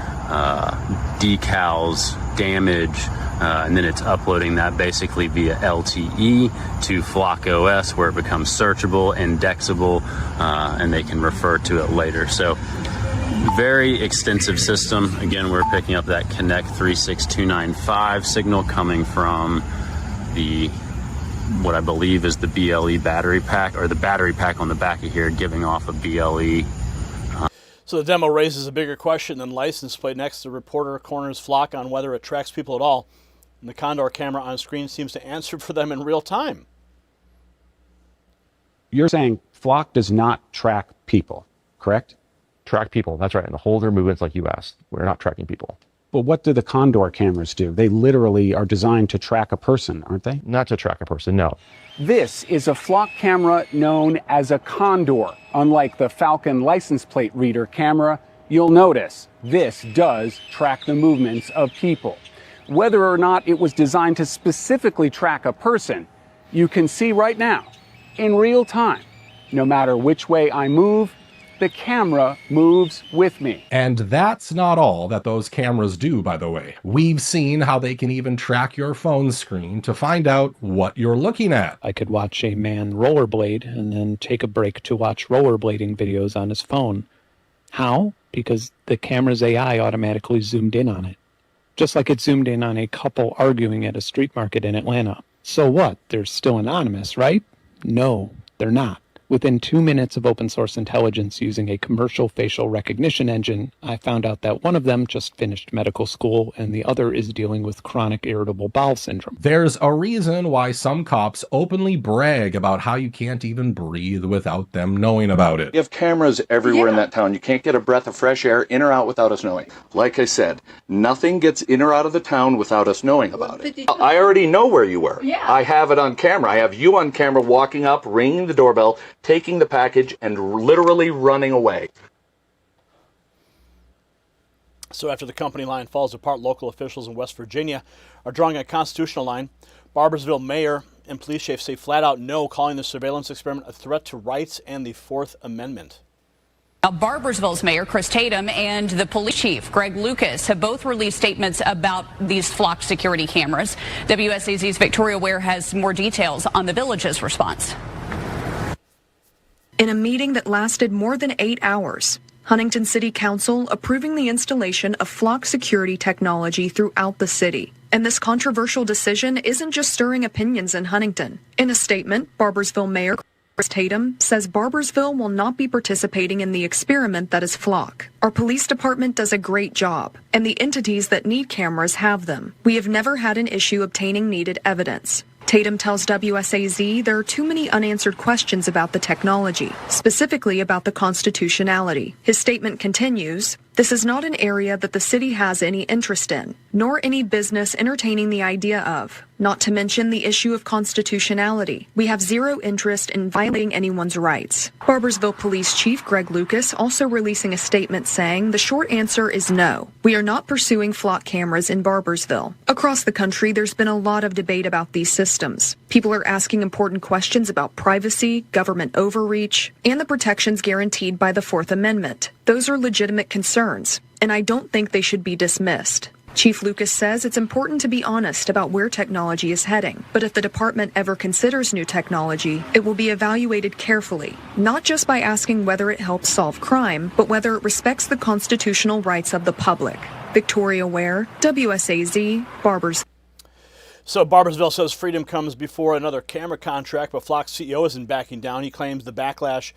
decals, damage, and then it's uploading that basically via LTE to Flock OS where it becomes searchable, indexable, and they can refer to it later. So very extensive system. Again, we're picking up that Connect 36295 signal coming from what I believe is the BLE battery pack, or the battery pack on the back of here giving off a BLE. So the demo raises a bigger question than license plate. Next, the reporter corners Flock on whether it tracks people at all. And the Condor camera on screen seems to answer for them in real time. You're saying Flock does not track people, correct? Track people, that's right. And hold their movements like you asked. We're not tracking people. But what do the Condor cameras do? They literally are designed to track a person, aren't they? Not to track a person, no. This is a Flock camera known as a Condor. Unlike the Falcon license plate reader camera, you'll notice this does track the movements of people. Whether or not it was designed to specifically track a person, you can see right now, in real time, no matter which way I move, the camera moves with me. And that's not all that those cameras do, by the way. We've seen how they can even track your phone screen to find out what you're looking at. I could watch a man rollerblade and then take a break to watch rollerblading videos on his phone. How? Because the camera's AI automatically zoomed in on it. Just like it zoomed in on a couple arguing at a street market in Atlanta. So what? They're still anonymous, right? No, they're not. Within 2 minutes of open source intelligence using a commercial facial recognition engine, I found out that one of them just finished medical school and the other is dealing with chronic irritable bowel syndrome. There's a reason why some cops openly brag about how you can't even breathe without them knowing about it. You have cameras everywhere in that town. You can't get a breath of fresh air in or out without us knowing. Like I said, nothing gets in or out of the town without us knowing about it. I already know where you were. Yeah. I have it on camera. I have you on camera walking up, ringing the doorbell, taking the package, and literally running away. So after the company line falls apart, local officials in West Virginia are drawing a constitutional line. Barboursville mayor and police chief say flat out no, calling the surveillance experiment a threat to rights and the Fourth Amendment. Now, Barboursville's mayor, Chris Tatum, and the police chief, Greg Lucas, have both released statements about these Flock security cameras. WSAZ's Victoria Ware has more details on the village's response. In a meeting that lasted more than 8 hours, Huntington City Council approving the installation of Flock security technology throughout the city. And this controversial decision isn't just stirring opinions in Huntington. In a statement, Barboursville Mayor Chris Tatum says Barboursville will not be participating in the experiment that is Flock. Our police department does a great job, and the entities that need cameras have them. We have never had an issue obtaining needed evidence. Tatum tells WSAZ there are too many unanswered questions about the technology, specifically about the constitutionality. His statement continues, "This is not an area that the city has any interest in, nor any business entertaining the idea of, not to mention the issue of constitutionality. We have zero interest in violating anyone's rights." Barboursville Police Chief Greg Lucas also releasing a statement saying the short answer is no. We are not pursuing Flock cameras in Barboursville. Across the country, there's been a lot of debate about these systems. People are asking important questions about privacy, government overreach, and the protections guaranteed by the Fourth Amendment. Those are legitimate concerns, and I don't think they should be dismissed. Chief Lucas says it's important to be honest about where technology is heading, but if the department ever considers new technology, it will be evaluated carefully, not just by asking whether it helps solve crime, but whether it respects the constitutional rights of the public. Victoria Ware, WSAZ, Barboursville. So Barboursville says freedom comes before another camera contract, but Flock's CEO isn't backing down. He claims the backlash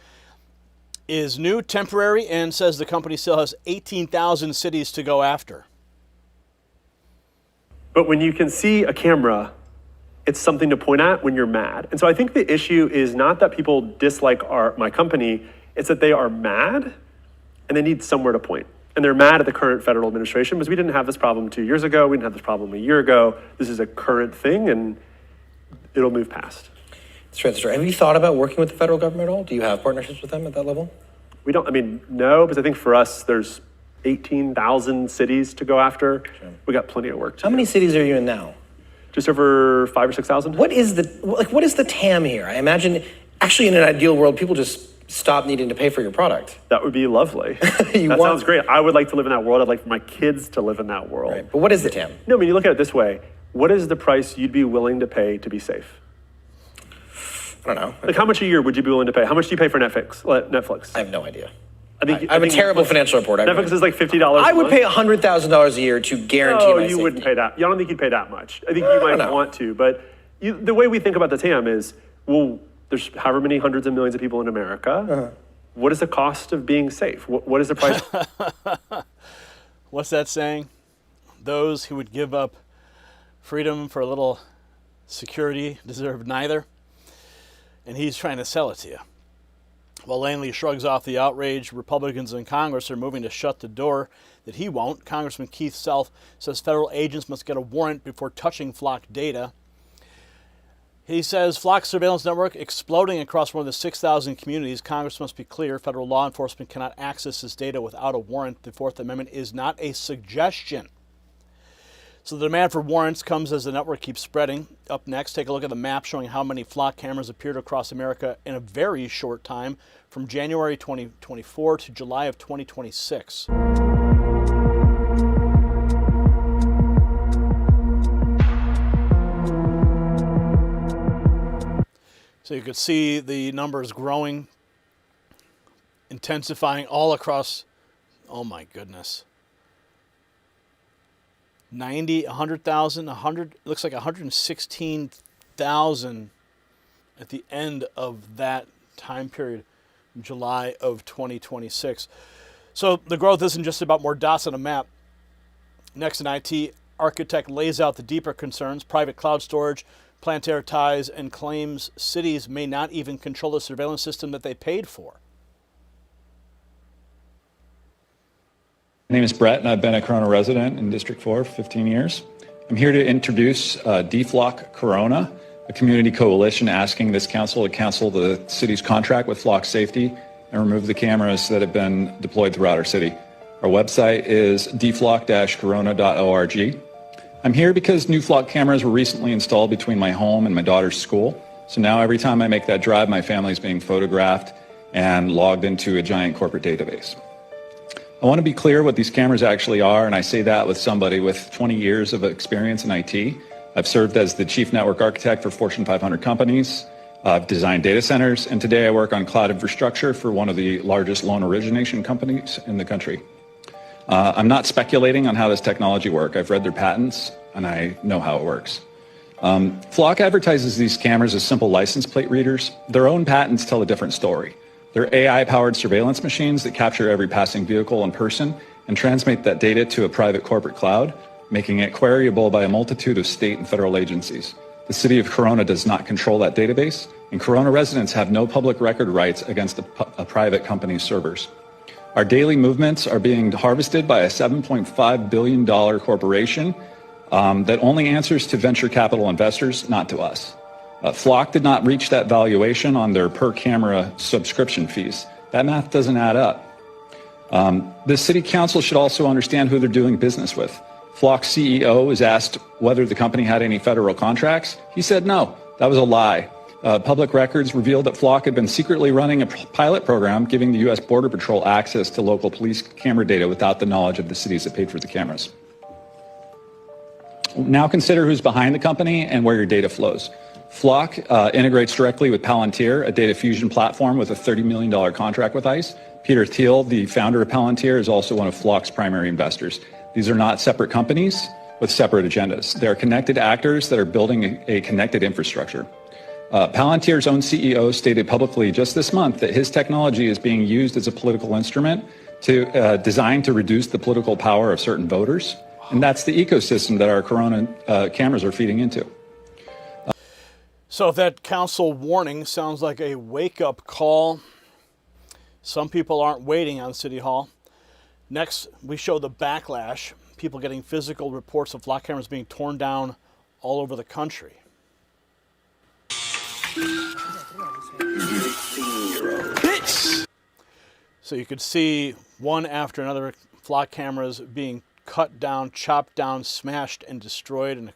is new, temporary, and says the company still has 18,000 cities to go after. But when you can see a camera, it's something to point at when you're mad. And so I think the issue is not that people dislike my company, it's that they are mad and they need somewhere to point. And they're mad at the current federal administration because we didn't have this problem 2 years ago. We didn't have this problem a year ago. This is a current thing, and it'll move past. Straight to straight. Have you thought about working with the federal government at all? Do you have partnerships with them at that level? We don't, no, because I think for us, there's 18,000 cities to go after. Sure. We got plenty of work to do. How many cities are you in now? Just over 5,000 or 6,000. What is the TAM here? I imagine, actually, in an ideal world, people just stop needing to pay for your product. That would be lovely. Sounds great. I would like to live in that world. I'd like for my kids to live in that world. Right. But what is the TAM? No, you look at it this way. What is the price you'd be willing to pay to be safe? I don't know. Like, how much a year would you be willing to pay? How much do you pay for Netflix? I have no idea. I have a terrible financial report. Netflix is like $50. I would pay $100,000 a year to guarantee my safety. You wouldn't pay that. I don't think you'd pay that much. I think you might want to, but the way we think about the TAM is, well, there's however many hundreds of millions of people in America. What is the cost of being safe? What is the price? What's that saying? Those who would give up freedom for a little security deserve neither. And he's trying to sell it to you. While Langley shrugs off the outrage, Republicans in Congress are moving to shut the door that he won't. Congressman Keith Self says federal agents must get a warrant before touching flock data. He says flock surveillance network exploding across more than 6,000 communities. Congress must be clear. Federal law enforcement cannot access this data without a warrant. The Fourth Amendment is not a suggestion. So the demand for warrants comes as the network keeps spreading. Up next, take a look at the map showing how many flock cameras appeared across America in a very short time, from January 2024 to July of 2026. So you could see the numbers growing, intensifying all across, oh my goodness. 90, 100,000, 100, looks like 116,000 at the end of that time period, July of 2026. So the growth isn't just about more dots on a map. Next, an IT architect lays out the deeper concerns: private cloud storage, planetary ties, and claims cities may not even control the surveillance system that they paid for. My name is Brett, and I've been a Corona resident in District 4 for 15 years. I'm here to introduce DFlock Corona, a community coalition asking this council to cancel the city's contract with Flock Safety and remove the cameras that have been deployed throughout our city. Our website is dflock-corona.org. I'm here because new Flock cameras were recently installed between my home and my daughter's school. So now every time I make that drive, my family's being photographed and logged into a giant corporate database. I want to be clear what these cameras actually are, and I say that with somebody with 20 years of experience in IT. I've served as the chief network architect for Fortune 500 companies. I've designed data centers, and today I work on cloud infrastructure for one of the largest loan origination companies in the country. I'm not speculating on how this technology works. I've read their patents, and I know how it works. Flock advertises these cameras as simple license plate readers. Their own patents tell a different story. They're AI-powered surveillance machines that capture every passing vehicle and person and transmit that data to a private corporate cloud, making it queryable by a multitude of state and federal agencies. The city of Corona does not control that database, and Corona residents have no public record rights against a private company's servers. Our daily movements are being harvested by a $7.5 billion corporation that only answers to venture capital investors, not to us. Flock did not reach that valuation on their per-camera subscription fees. That math doesn't add up. The city council should also understand who they're doing business with. Flock's CEO was asked whether the company had any federal contracts. He said no. That was a lie. Public records revealed that Flock had been secretly running a pilot program giving the U.S. Border Patrol access to local police camera data without the knowledge of the cities that paid for the cameras. Now consider who's behind the company and where your data flows. Flock integrates directly with Palantir, a data fusion platform with a $30 million contract with ICE. Peter Thiel, the founder of Palantir, is also one of Flock's primary investors. These are not separate companies with separate agendas. They are connected actors that are building a connected infrastructure. Palantir's own CEO stated publicly just this month that his technology is being used as a political instrument designed to reduce the political power of certain voters. And that's the ecosystem that our Corona cameras are feeding into. So if that council warning sounds like a wake-up call, some people aren't waiting on City Hall. Next, we show the backlash, people getting physical reports of Flock cameras being torn down all over the country. So you could see one after another flock cameras being cut down, chopped down, smashed, and destroyed, and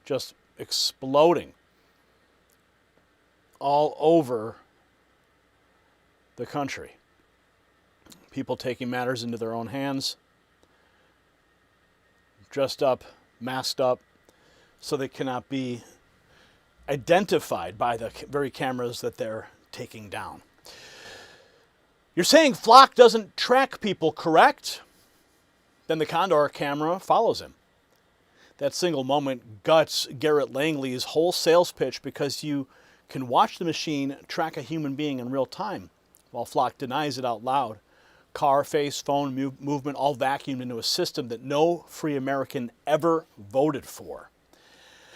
just exploding all over the country. People taking matters into their own hands, dressed up, masked up, so they cannot be identified by the very cameras that they're taking down. You're saying Flock doesn't track people, correct? Then the Condor camera follows him. That single moment guts Garrett Langley's whole sales pitch because you can watch the machine track a human being in real time, while Flock denies it out loud. Car, face, phone, movement, all vacuumed into a system that no free American ever voted for.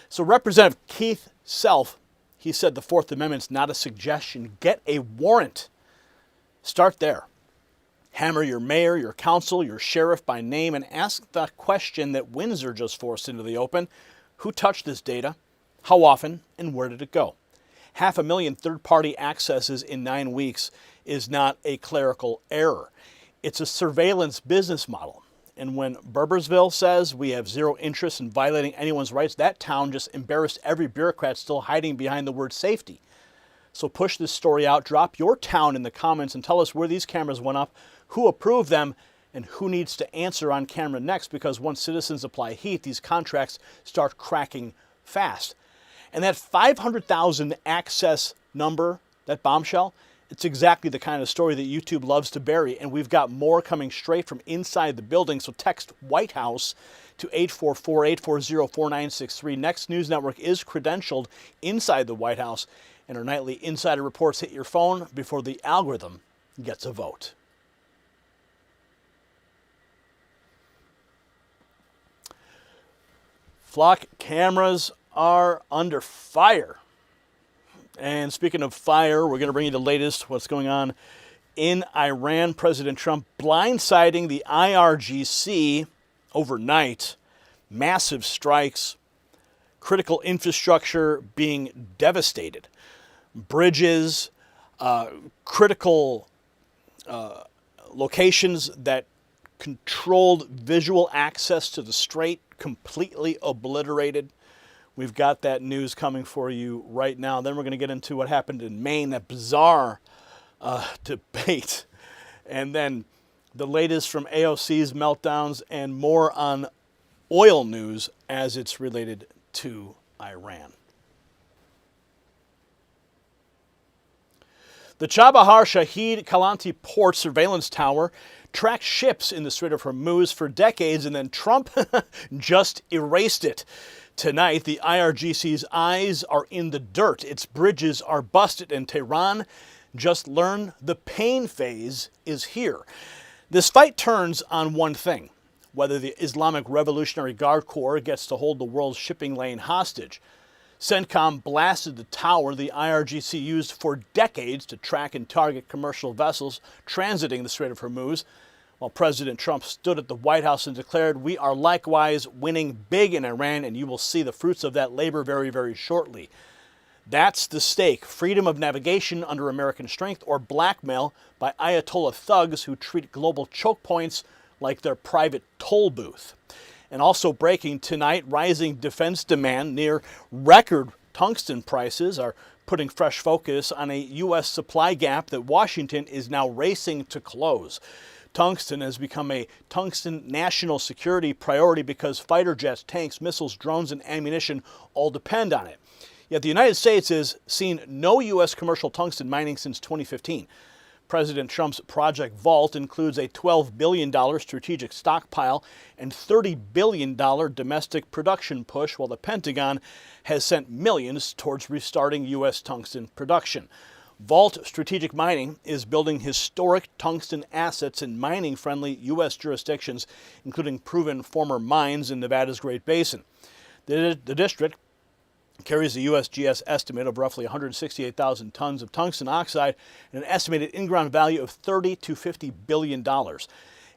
So Representative Keith Self, he said the Fourth Amendment's not a suggestion. Get a warrant. Start there. Hammer your mayor, your council, your sheriff by name, and ask the question that Windsor just forced into the open. Who touched this data? How often? And where did it go? 500,000 third-party accesses in 9 weeks is not a clerical error. It's a surveillance business model. And when Barboursville says we have zero interest in violating anyone's rights, that town just embarrassed every bureaucrat still hiding behind the word safety. So push this story out, drop your town in the comments, and tell us where these cameras went up, who approved them, and who needs to answer on camera next, because once citizens apply heat, these contracts start cracking fast. And that 500,000 access number, that bombshell, it's exactly the kind of story that YouTube loves to bury, and we've got more coming straight from inside the building, so text White House to 844-840-4963. Next News Network is credentialed inside the White House, and our nightly insider reports hit your phone before the algorithm gets a vote. Flock cameras are under fire. And speaking of fire, we're going to bring you the latest, what's going on in Iran. President Trump blindsiding the IRGC overnight. Massive strikes, critical infrastructure being devastated. Bridges, critical locations that controlled visual access to the strait completely obliterated. We've got that news coming for you right now. Then we're going to get into what happened in Maine, that bizarre debate. And then the latest from AOC's meltdowns and more on oil news as it's related to Iran. The Chabahar Shahid Kalanti port surveillance tower tracked ships in the Strait of Hormuz for decades, and then Trump just erased it. Tonight, the IRGC's eyes are in the dirt. Its bridges are busted, and Tehran just learned the pain phase is here. This fight turns on one thing: whether the Islamic Revolutionary Guard Corps gets to hold the world's shipping lane hostage. CENTCOM blasted the tower the IRGC used for decades to track and target commercial vessels transiting the Strait of Hormuz, while President Trump stood at the White House and declared, "We are likewise winning big in Iran, and you will see the fruits of that labor very, very shortly." That's the stake: freedom of navigation under American strength, or blackmail by Ayatollah thugs who treat global choke points like their private toll booth. And also breaking tonight, rising defense demand near record tungsten prices are putting fresh focus on a U.S. supply gap that Washington is now racing to close. Tungsten has become a tungsten national security priority because fighter jets, tanks, missiles, drones, and ammunition all depend on it. Yet the United States has seen no U.S. commercial tungsten mining since 2015. President Trump's Project Vault includes a $12 billion strategic stockpile and $30 billion domestic production push, while the Pentagon has sent millions towards restarting U.S. tungsten production. Vault Strategic Mining is building historic tungsten assets in mining-friendly U.S. jurisdictions, including proven former mines in Nevada's Great Basin. The district carries a USGS estimate of roughly 168,000 tons of tungsten oxide and an estimated in-ground value of $30 to $50 billion.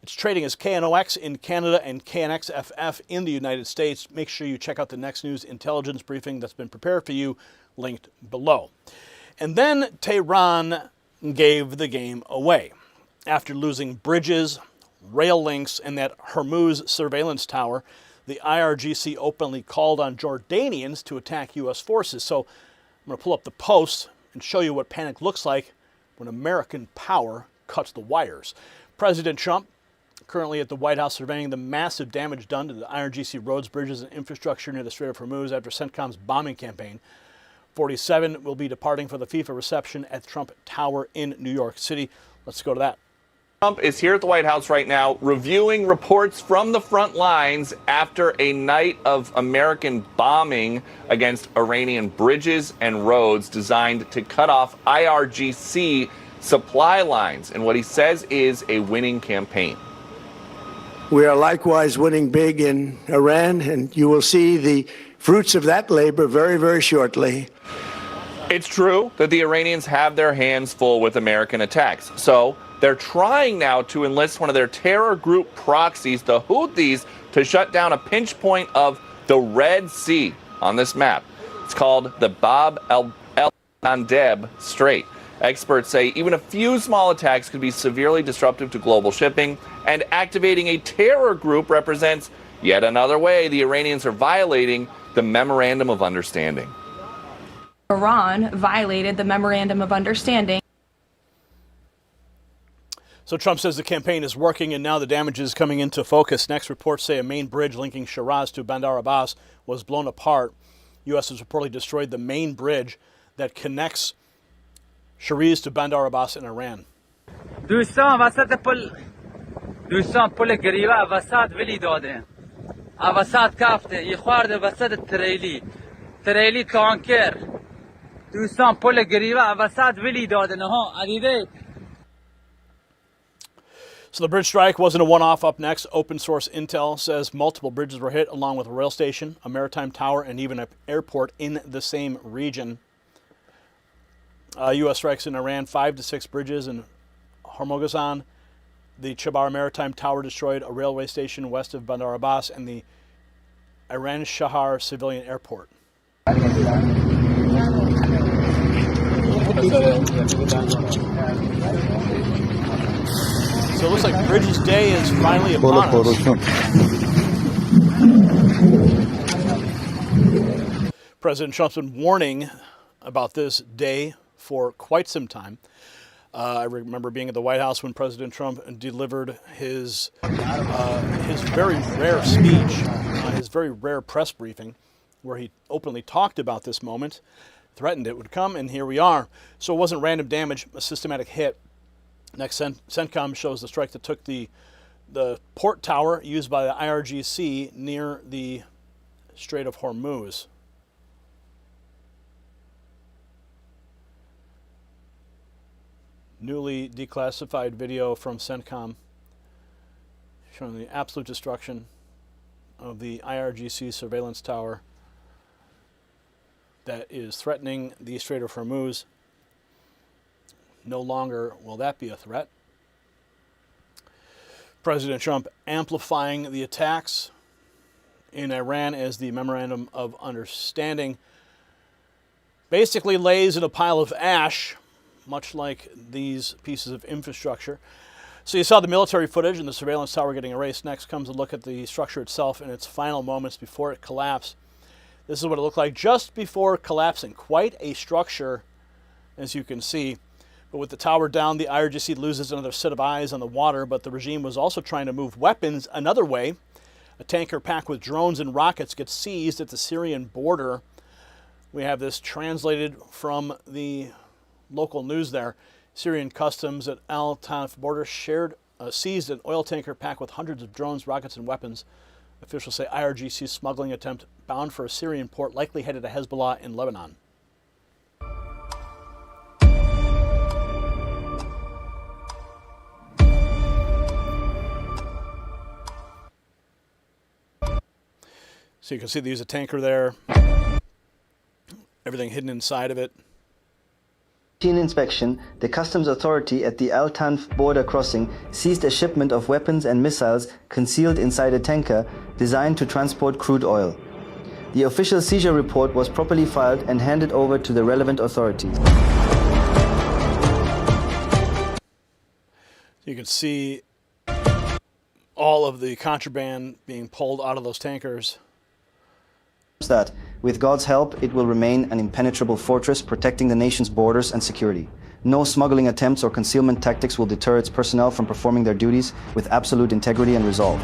It's trading as KNOX in Canada and KNXFF in the United States. Make sure you check out the Next News intelligence briefing that's been prepared for you, linked below. And then Tehran gave the game away. After losing bridges, rail links, and that Hormuz surveillance tower, the IRGC openly called on Jordanians to attack U.S. forces. So I'm going to pull up the Post and show you what panic looks like when American power cuts the wires. President Trump, currently at the White House, surveying the massive damage done to the IRGC roads, bridges, and infrastructure near the Strait of Hormuz after CENTCOM's bombing campaign. 47 will be departing for the FIFA reception at Trump Tower in New York City. Let's go to that. Trump is here at the White House right now reviewing reports from the front lines after a night of American bombing against Iranian bridges and roads designed to cut off IRGC supply lines in what he says is a winning campaign. We are likewise winning big in Iran, and you will see the fruits of that labor very, very shortly. It's true that the Iranians have their hands full with American attacks. So they're trying now to enlist one of their terror group proxies, the Houthis, to shut down a pinch point of the Red Sea on this map. It's called the Bab el-Mandeb Strait. Experts say even a few small attacks could be severely disruptive to global shipping, and activating a terror group represents yet another way the Iranians are violating the Memorandum of Understanding. Iran violated the Memorandum of Understanding. So Trump says the campaign is working, and now the damage is coming into focus. Next, reports say a main bridge linking Shiraz to Bandar Abbas was blown apart. U.S. has reportedly destroyed the main bridge that connects Shiraz to Bandar Abbas in Iran. دوستان پل گریوه وسط ولی داده وسط کافته یه خورده وسط تریلی تانکر دوستان پل گریوه وسط ولی داده نه عدیده. So the bridge strike wasn't a one-off. Up next, open source intel says multiple bridges were hit, along with a rail station, a maritime tower, and even an airport in the same region. U.S. strikes in Iran, 5 to 6 bridges in Hormozgan. The Chabar Maritime Tower destroyed a railway station west of Bandar Abbas and the Iran Shahar civilian airport. So it looks like Bridges Day is finally upon us. President Trump's been warning about this day for quite some time. I remember being at the White House when President Trump delivered his very rare speech, his very rare press briefing, where he openly talked about this moment, threatened it would come, and here we are. So it wasn't random damage, a systematic hit. Next, CENTCOM shows the strike that took the port tower used by the IRGC near the Strait of Hormuz. Newly declassified video from CENTCOM showing the absolute destruction of the IRGC surveillance tower that is threatening the Strait of Hormuz. No longer will that be a threat. President Trump amplifying the attacks in Iran as the Memorandum of Understanding basically lays in a pile of ash, much like these pieces of infrastructure. So you saw the military footage and the surveillance tower getting erased. Next comes a look at the structure itself in its final moments before it collapsed. This is what it looked like just before collapsing. Quite a structure, as you can see. But with the tower down, the IRGC loses another set of eyes on the water, but the regime was also trying to move weapons another way. A tanker packed with drones and rockets gets seized at the Syrian border. We have this translated from the local news there. Syrian customs at Al Tanf border seized an oil tanker packed with hundreds of drones, rockets, and weapons. Officials say IRGC smuggling attempt bound for a Syrian port, likely headed to Hezbollah in Lebanon. So you can see they use a tanker there, everything hidden inside of it. Routine inspection, the customs authority at the Al Tanf border crossing seized a shipment of weapons and missiles concealed inside a tanker designed to transport crude oil. The official seizure report was properly filed and handed over to the relevant authorities. You You can see all of the contraband being pulled out of those tankers. That, with God's help, it will remain an impenetrable fortress protecting the nation's borders and security. No smuggling attempts or concealment tactics will deter its personnel from performing their duties with absolute integrity and resolve.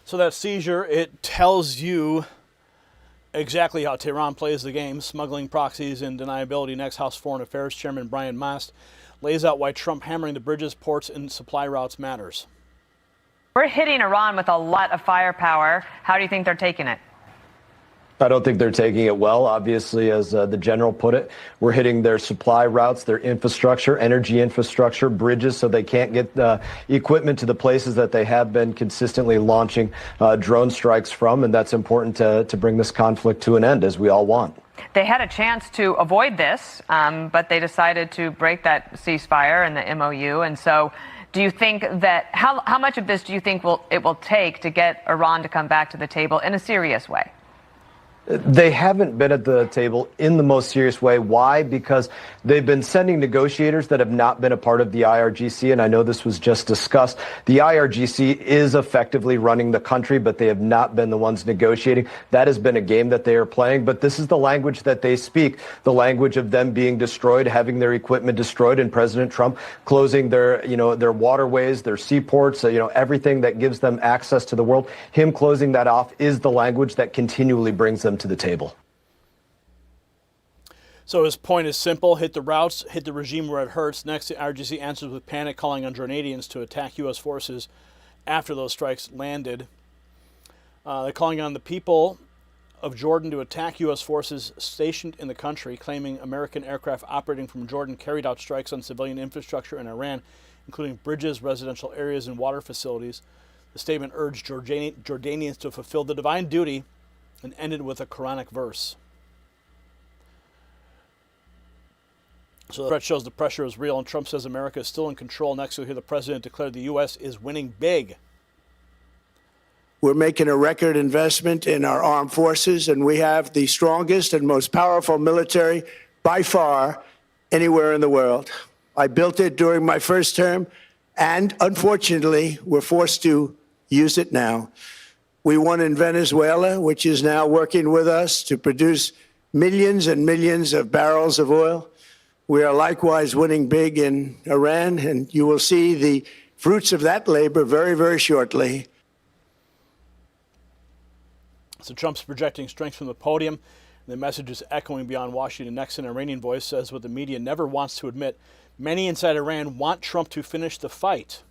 So that seizure, it tells you exactly how Tehran plays the game, smuggling proxies and deniability. Next, House Foreign Affairs Chairman Brian Mast lays out why Trump hammering the bridges, ports, and supply routes matters. We're hitting Iran with a lot of firepower. How do you think they're taking it? I don't think they're taking it well. Obviously, as the general put it, we're hitting their supply routes, their infrastructure, energy infrastructure, bridges, so they can't get equipment to the places that they have been consistently launching drone strikes from. And that's important to bring this conflict to an end, as we all want. They had a chance to avoid this, but they decided to break that ceasefire and the MOU. And so do you think that how much of this do you think it will take to get Iran to come back to the table in a serious way? They haven't been at the table in the most serious way. Why? Because they've been sending negotiators that have not been a part of the IRGC, and I know this was just discussed. The IRGC is effectively running the country, but they have not been the ones negotiating. That has been a game that they are playing, but this is the language that they speak, the language of them being destroyed, having their equipment destroyed, and President Trump closing their waterways, their seaports, everything that gives them access to the world. Him closing that off is the language that continually brings them to the table. So his point is simple: hit the routes, hit the regime where it hurts. Next, the IRGC answers with panic, calling on Jordanians to attack U.S. forces after those strikes landed. They're calling on the people of Jordan to attack U.S. forces stationed in the country, claiming American aircraft operating from Jordan carried out strikes on civilian infrastructure in Iran, including bridges, residential areas, and water facilities. The statement urged Jordanians to fulfill the divine duty and ended with a Quranic verse. So the threat shows the pressure is real, and Trump says America is still in control. Next, you'll hear the president declare the U.S. is winning big. We're making a record investment in our armed forces, and we have the strongest and most powerful military by far anywhere in the world. I built it during my first term, and unfortunately, we're forced to use it now. We won in Venezuela, which is now working with us to produce millions and millions of barrels of oil. We are likewise winning big in Iran, and you will see the fruits of that labor very, very shortly. So Trump's projecting strength from the podium. The message is echoing beyond Washington. Next, an Iranian voice says what the media never wants to admit. Many inside Iran want Trump to finish the fight.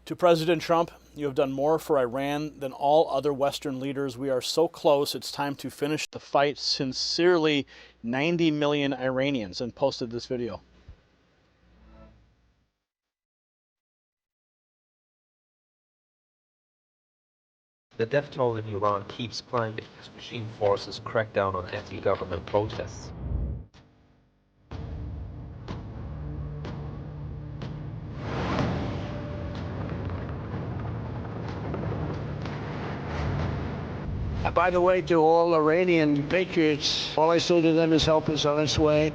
To President Trump, you have done more for Iran than all other Western leaders. We are so close, it's time to finish the fight. Sincerely, 90 million Iranians, and posted this video. The death toll in Iran keeps climbing as regime forces crack down on anti-government protests. By the way, to all Iranian patriots, all I say to them is help is on its way.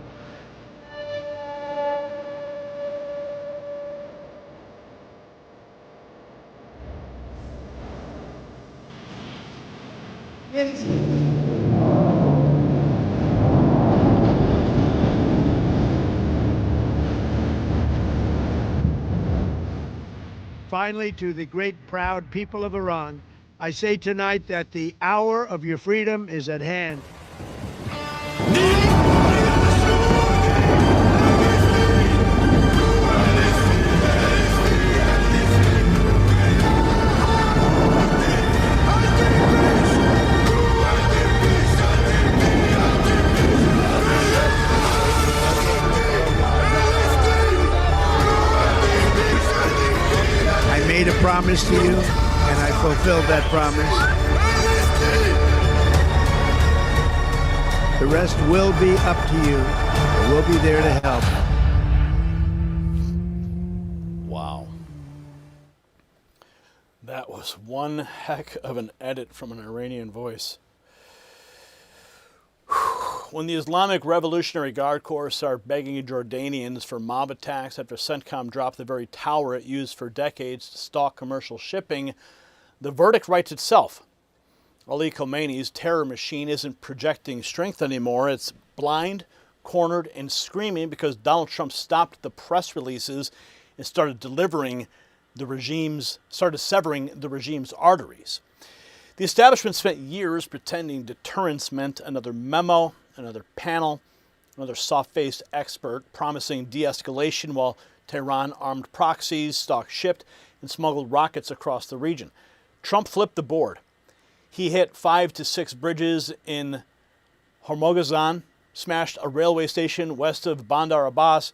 Finally, to the great, proud people of Iran, I say tonight that the hour of your freedom is at hand. I made a promise to you, and I fulfilled that promise. The rest will be up to you. We'll be there to help. Wow. That was one heck of an edit from an Iranian voice. Whew. when the Islamic Revolutionary Guard Corps started begging Jordanians for mob attacks after CENTCOM dropped the very tower it used for decades to stalk commercial shipping, the verdict writes itself. Ali Khamenei's terror machine isn't projecting strength anymore. It's blind, cornered, and screaming because Donald Trump stopped the press releases and started severing the regime's arteries. The establishment spent years pretending deterrence meant another memo, another panel, another soft-faced expert promising de-escalation while Tehran armed proxies, stalked shipped, and smuggled rockets across the region. Trump flipped the board. He hit 5 to 6 bridges in Hormozgan, smashed a railway station west of Bandar Abbas,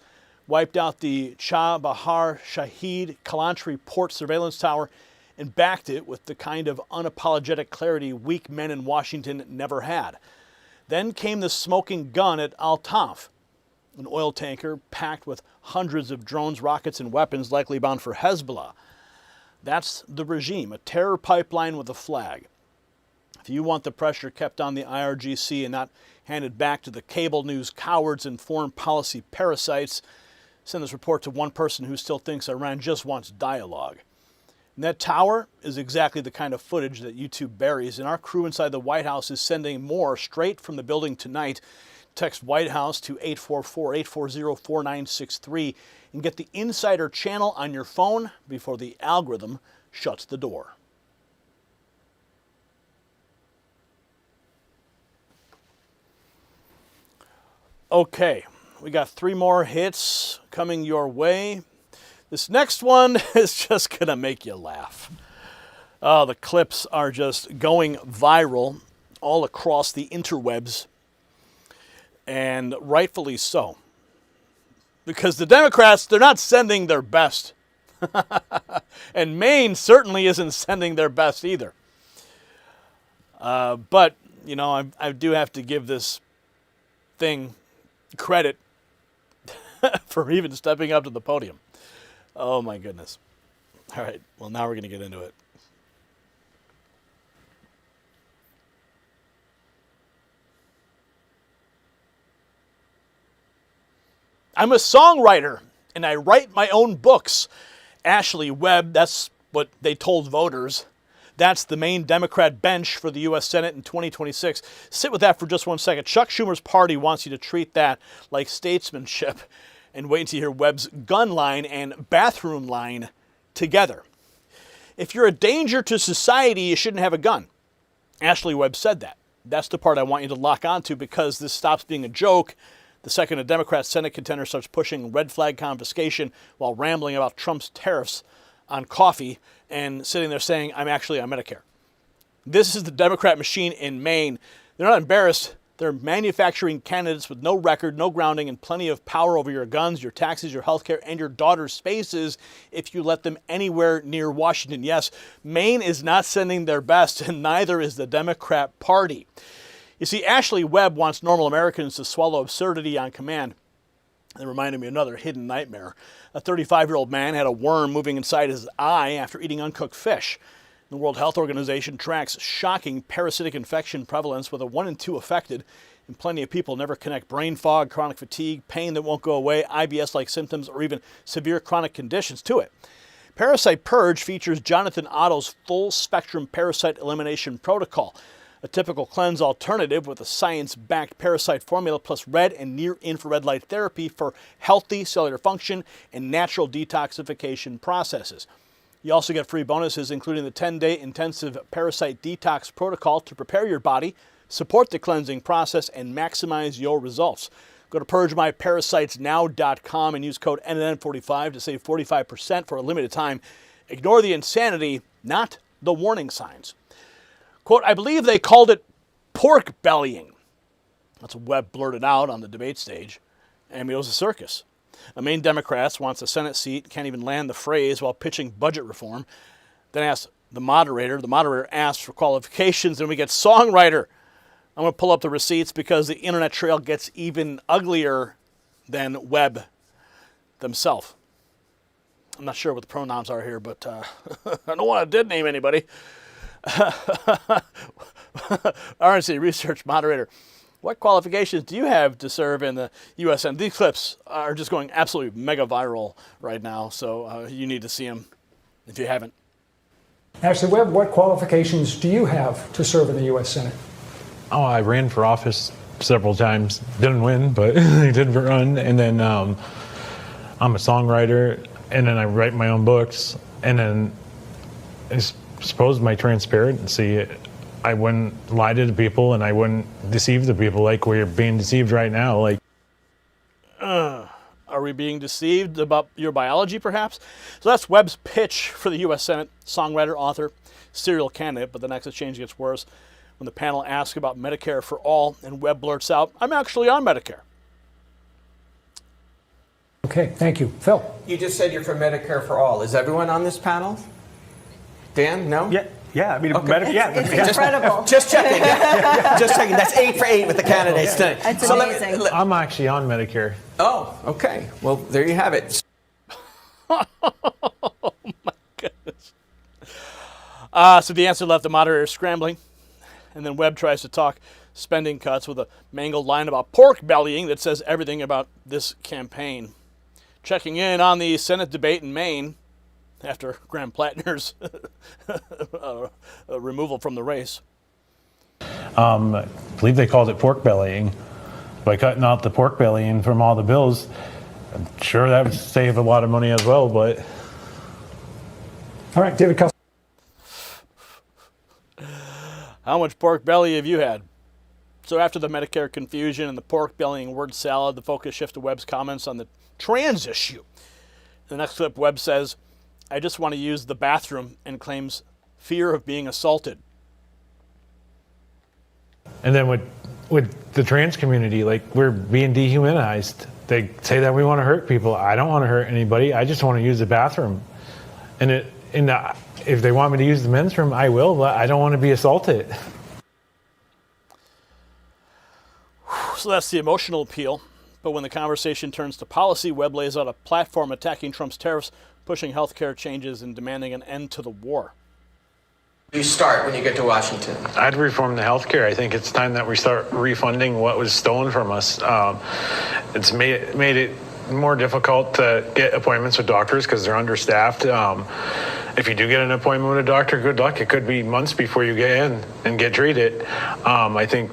wiped out the Shah Bahar Shahid Kalantri port surveillance tower, and backed it with the kind of unapologetic clarity weak men in Washington never had. Then came the smoking gun at Al-Tanf, an oil tanker packed with hundreds of drones, rockets, and weapons likely bound for Hezbollah. That's the regime, a terror pipeline with a flag. If you want the pressure kept on the IRGC and not handed back to the cable news cowards and foreign policy parasites, send this report to one person who still thinks Iran just wants dialogue. And that tower is exactly the kind of footage that YouTube buries, and our crew inside the White House is sending more straight from the building tonight. Text White House to 844-840-4963 and get the Insider channel on your phone before the algorithm shuts the door. Okay, we got 3 more hits coming your way. This next one is just going to make you laugh. Oh, the clips are just going viral all across the interwebs, and rightfully so. Because the Democrats, they're not sending their best. And Maine certainly isn't sending their best either. But, you know, I do have to give this thing credit for even stepping up to the podium. Oh my goodness. All right, well now we're going to get into it. I'm a songwriter and I write my own books. Ashley Webb, that's what they told voters. That's the main Democrat bench for the U.S. Senate in 2026. Sit with that for just 1 second. Chuck Schumer's party wants you to treat that like statesmanship and wait until you hear Webb's gun line and bathroom line together. If you're a danger to society, you shouldn't have a gun. Ashley Webb said that. That's the part I want you to lock onto because this stops being a joke the second a Democrat Senate contender starts pushing red flag confiscation while rambling about Trump's tariffs on coffee and sitting there saying, I'm actually on Medicare. This is the Democrat machine in Maine. They're not embarrassed. They're manufacturing candidates with no record, no grounding, and plenty of power over your guns, your taxes, your health care, and your daughter's spaces if you let them anywhere near Washington. Yes, Maine is not sending their best, and neither is the Democrat Party. You see, Ashley Webb wants normal Americans to swallow absurdity on command. It reminded me of another hidden nightmare. A 35-year-old man had a worm moving inside his eye after eating uncooked fish. The World Health Organization tracks shocking parasitic infection prevalence with a 1 in 2 affected, and plenty of people never connect brain fog, chronic fatigue, pain that won't go away, IBS-like symptoms, or even severe chronic conditions to it. Parasite Purge features Jonathan Otto's full-spectrum parasite elimination protocol, a typical cleanse alternative with a science-backed parasite formula plus red and near-infrared light therapy for healthy cellular function and natural detoxification processes. You also get free bonuses, including the 10-day intensive parasite detox protocol to prepare your body, support the cleansing process, and maximize your results. Go to PurgeMyParasitesNow.com and use code NNN45 to save 45% for a limited time. Ignore the insanity, not the warning signs. Quote, I believe they called it pork bellying. That's what Webb blurted out on the debate stage. I mean, it was a circus. The Maine Democrats wants a Senate seat, can't even land the phrase while pitching budget reform. Then asked the moderator. The moderator asked for qualifications, and we get songwriter. I'm going to pull up the receipts because the internet trail gets even uglier than Webb themselves. I'm not sure what the pronouns are here, but I don't want to dead name anybody. RNC research moderator. What qualifications do you have to serve in the U.S. Senate? These clips are just going absolutely mega viral right now, so you need to see them if you haven't. Ashley Webb, what qualifications do you have to serve in the U.S. Senate? Oh, I ran for office several times. Didn't win, but I did run. And then I'm a songwriter, and then I write my own books. And then I suppose my transparency, I wouldn't lie to the people, and I wouldn't deceive the people like we're being deceived right now. Like, are we being deceived about your biology, perhaps? So that's Webb's pitch for the U.S. Senate. Songwriter, author, serial candidate. But the next exchange gets worse when the panel asks about Medicare for all, and Webb blurts out, "I'm actually on Medicare." Okay, thank you. Phil. You just said you're for Medicare for all. Is everyone on this panel? Dan, no? Yeah, I mean, okay. It's incredible. Just checking. Just checking. That's 8 for 8 with the candidates tonight. That's so amazing. I'm actually on Medicare. Oh, okay. Well, there you have it. Oh, my goodness. So the answer left the moderator scrambling. And then Webb tries to talk spending cuts with a mangled line about pork bellying that says everything about this campaign. Checking in on the Senate debate in Maine after Graham Plattner's removal from the race. I believe they called it pork bellying. By cutting out the pork bellying from all the bills, I'm sure that would save a lot of money as well, but... All right, David Custer. How much pork belly have you had? So after the Medicare confusion and the pork bellying word salad, the focus shifts to Webb's comments on the trans issue. In the next clip, Webb says, "I just want to use the bathroom," and claims fear of being assaulted. And then with the trans community, like, we're being dehumanized. They say that we want to hurt people. I don't want to hurt anybody. I just want to use the bathroom. And if they want me to use the men's room, I will, but I don't want to be assaulted. So that's the emotional appeal. But when the conversation turns to policy, Webb lays out a platform attacking Trump's tariffs, pushing health care changes, and demanding an end to the war. You start when you get to Washington. I'd reform the health care. I think it's time that we start refunding what was stolen from us. It's made it more difficult to get appointments with doctors because they're understaffed. If you do get an appointment with a doctor, good luck. It could be months before you get in and get treated. I think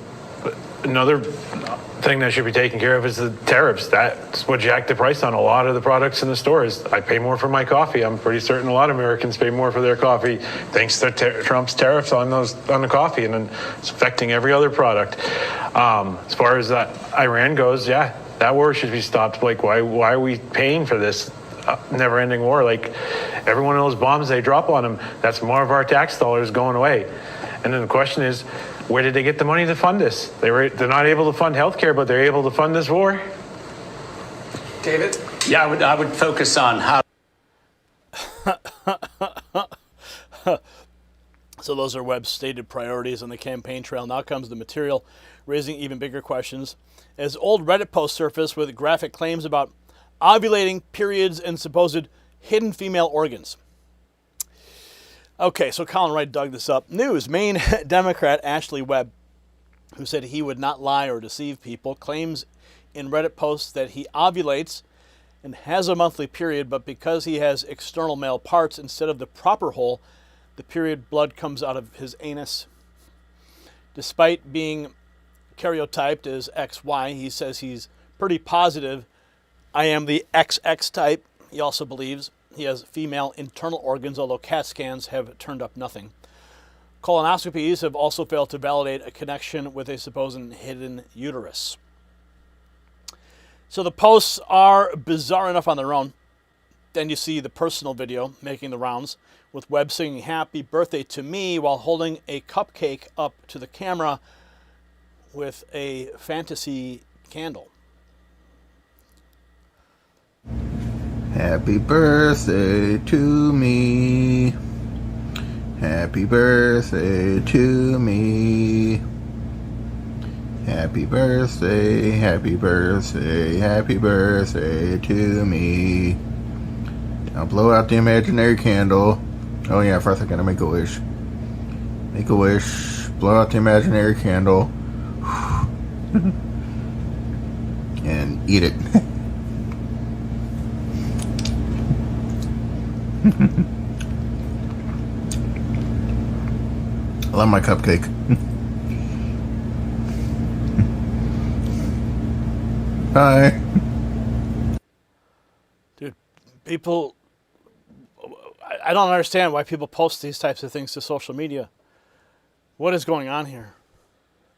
another thing that should be taken care of is the tariffs. That's what jacked the price on a lot of the products in the stores. I pay more for my coffee. I'm pretty certain a lot of Americans pay more for their coffee thanks to Trump's tariffs on the coffee, and then it's affecting every other product. As far as Iran goes, yeah, that war should be stopped. Like, why are we paying for this never-ending war? Like, every one of those bombs they drop on them, that's more of our tax dollars going away. And then the question is, where did they get the money to fund this? They're not able to fund healthcare, but they're able to fund this war. David? Yeah, I would focus on how. So those are Webb's stated priorities on the campaign trail. Now comes the material, raising even bigger questions. As old Reddit posts surface with graphic claims about ovulating, periods, and supposed hidden female organs. Okay, so Colin Wright dug this up. News: Maine Democrat Ashley Webb, who said he would not lie or deceive people, claims in Reddit posts that he ovulates and has a monthly period, but because he has external male parts instead of the proper hole, the period blood comes out of his anus. Despite being karyotyped as XY, he says he's pretty positive I am the XX type. He also believes he has female internal organs, although CAT scans have turned up nothing. Colonoscopies have also failed to validate a connection with a supposed hidden uterus. So the posts are bizarre enough on their own. Then you see the personal video making the rounds, with Webb singing "Happy Birthday to Me" while holding a cupcake up to the camera with a fantasy candle. Happy birthday to me. Happy birthday to me. Happy birthday, happy birthday, happy birthday to me. Now blow out the imaginary candle. Oh yeah, first I gotta make a wish. Make a wish. Blow out the imaginary candle. and eat it. I love my cupcake. Bye. Dude, people, I don't understand why people post these types of things to social media. What is going on here?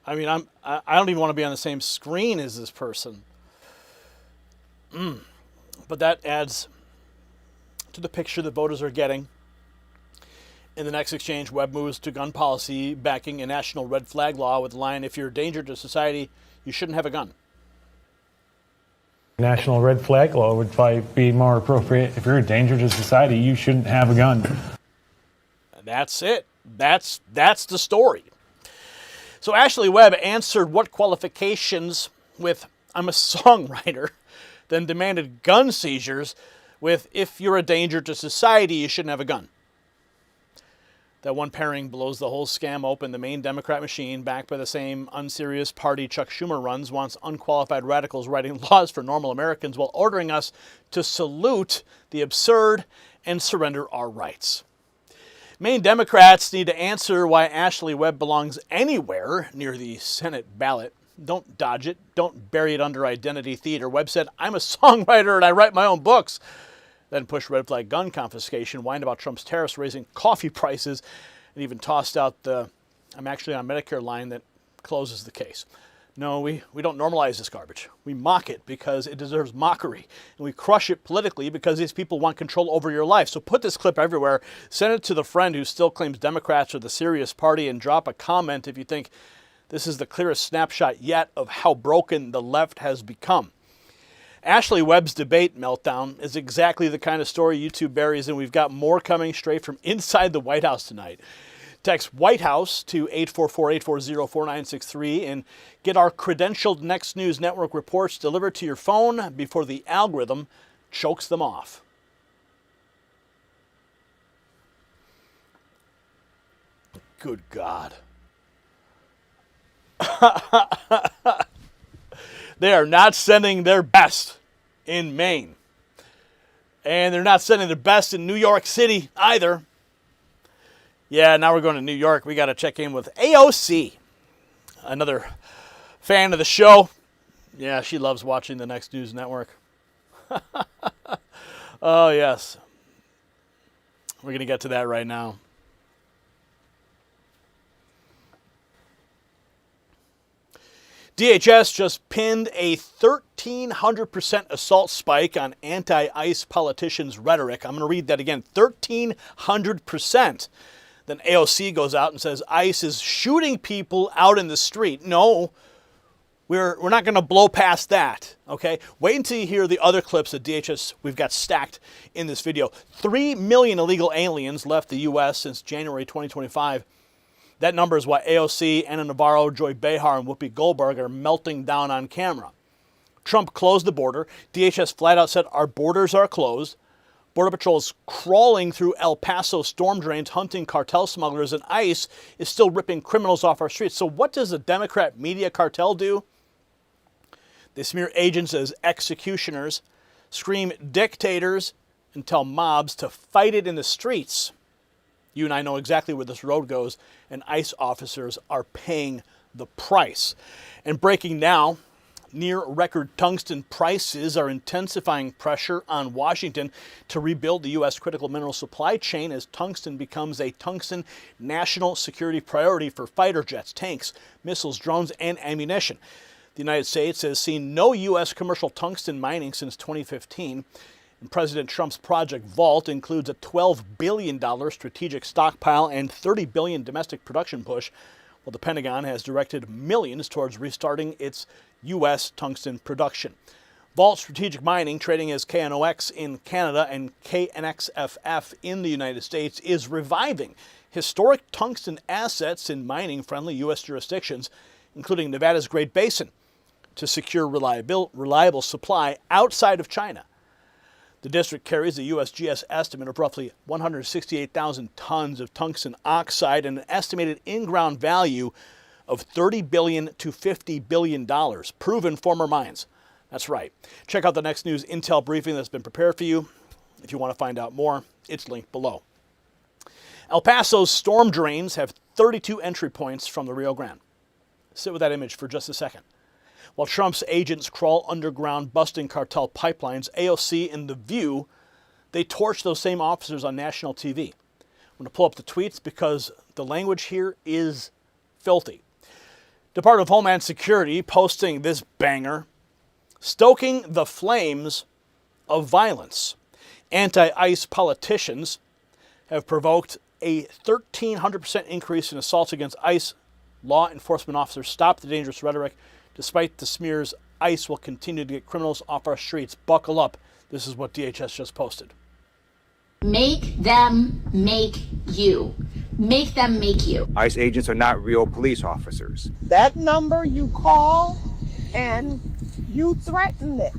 I mean, I don't even want to be on the same screen as this person. But that adds to the picture that voters are getting. In the next exchange, Webb moves to gun policy, backing a national red flag law with the line, if you're a danger to society, you shouldn't have a gun. National red flag law would probably be more appropriate. If you're a danger to society, you shouldn't have a gun. And that's it. That's the story. So Ashley Webb answered what qualifications with, I'm a songwriter, then demanded gun seizures with, if you're a danger to society, you shouldn't have a gun. That one pairing blows the whole scam open. The main Democrat machine, backed by the same unserious party Chuck Schumer runs, wants unqualified radicals writing laws for normal Americans while ordering us to salute the absurd and surrender our rights. Maine Democrats need to answer why Ashley Webb belongs anywhere near the Senate ballot. Don't dodge it. Don't bury it under identity theater. Webb said, I'm a songwriter and I write my own books. Then pushed red flag gun confiscation, whined about Trump's tariffs raising coffee prices, and even tossed out the I'm actually on Medicare line that closes the case. No, we don't normalize this garbage. We mock it because it deserves mockery. And we crush it politically because these people want control over your life. So put this clip everywhere. Send it to the friend who still claims Democrats are the serious party, and drop a comment if you think this is the clearest snapshot yet of how broken the left has become. Ashley Webb's debate meltdown is exactly the kind of story YouTube buries, and we've got more coming straight from inside the White House tonight. Text White House to 844-840-4963 and get our credentialed Next News Network reports delivered to your phone before the algorithm chokes them off. Good God. They are not sending their best in Maine. And they're not sending their best in New York City either. Yeah, now we're going to New York. We got to check in with AOC, another fan of the show. Yeah, she loves watching the Next News Network. Oh, yes. We're going to get to that right now. DHS just pinned a 1,300% assault spike on anti-ICE politicians' rhetoric. I'm going to read that again, 1,300%. Then AOC goes out and says ICE is shooting people out in the street. No, we're not going to blow past that, okay? Wait until you hear the other clips that DHS we've got stacked in this video. 3 million illegal aliens left the U.S. since January 2025. That number is why AOC, Anna Navarro, Joy Behar, and Whoopi Goldberg are melting down on camera. Trump closed the border. DHS flat out said our borders are closed. Border Patrol is crawling through El Paso storm drains, hunting cartel smugglers, and ICE is still ripping criminals off our streets. So what does the Democrat media cartel do? They smear agents as executioners, scream dictators, and tell mobs to fight it in the streets. You and I know exactly where this road goes, and ICE officers are paying the price. And breaking now, near-record tungsten prices are intensifying pressure on Washington to rebuild the U.S. critical mineral supply chain as tungsten becomes a tungsten national security priority for fighter jets, tanks, missiles, drones, and ammunition. The United States has seen no U.S. commercial tungsten mining since 2015. And President Trump's Project Vault includes a $12 billion strategic stockpile and $30 billion domestic production push, while the Pentagon has directed millions towards restarting its U.S. tungsten production. Vault Strategic Mining, trading as KNOX in Canada and KNXFF in the United States, is reviving historic tungsten assets in mining-friendly U.S. jurisdictions, including Nevada's Great Basin, to secure reliable supply outside of China. The district carries a USGS estimate of roughly 168,000 tons of tungsten oxide and an estimated in-ground value of $30 billion to $50 billion. Proven former mines. That's right. Check out the Next News Intel briefing that's been prepared for you. If you want to find out more, it's linked below. El Paso's storm drains have 32 entry points from the Rio Grande. Sit with that image for just a second. While Trump's agents crawl underground busting cartel pipelines, AOC and The View, they torch those same officers on national TV. I'm going to pull up the tweets because the language here is filthy. Department of Homeland Security posting this banger, stoking the flames of violence. Anti-ICE politicians have provoked a 1,300% increase in assaults against ICE law enforcement officers. Stop the dangerous rhetoric. Despite the smears, ICE will continue to get criminals off our streets. Buckle up. This is what DHS just posted. Make them make you. Make them make you. ICE agents are not real police officers. That number you call and you threaten it.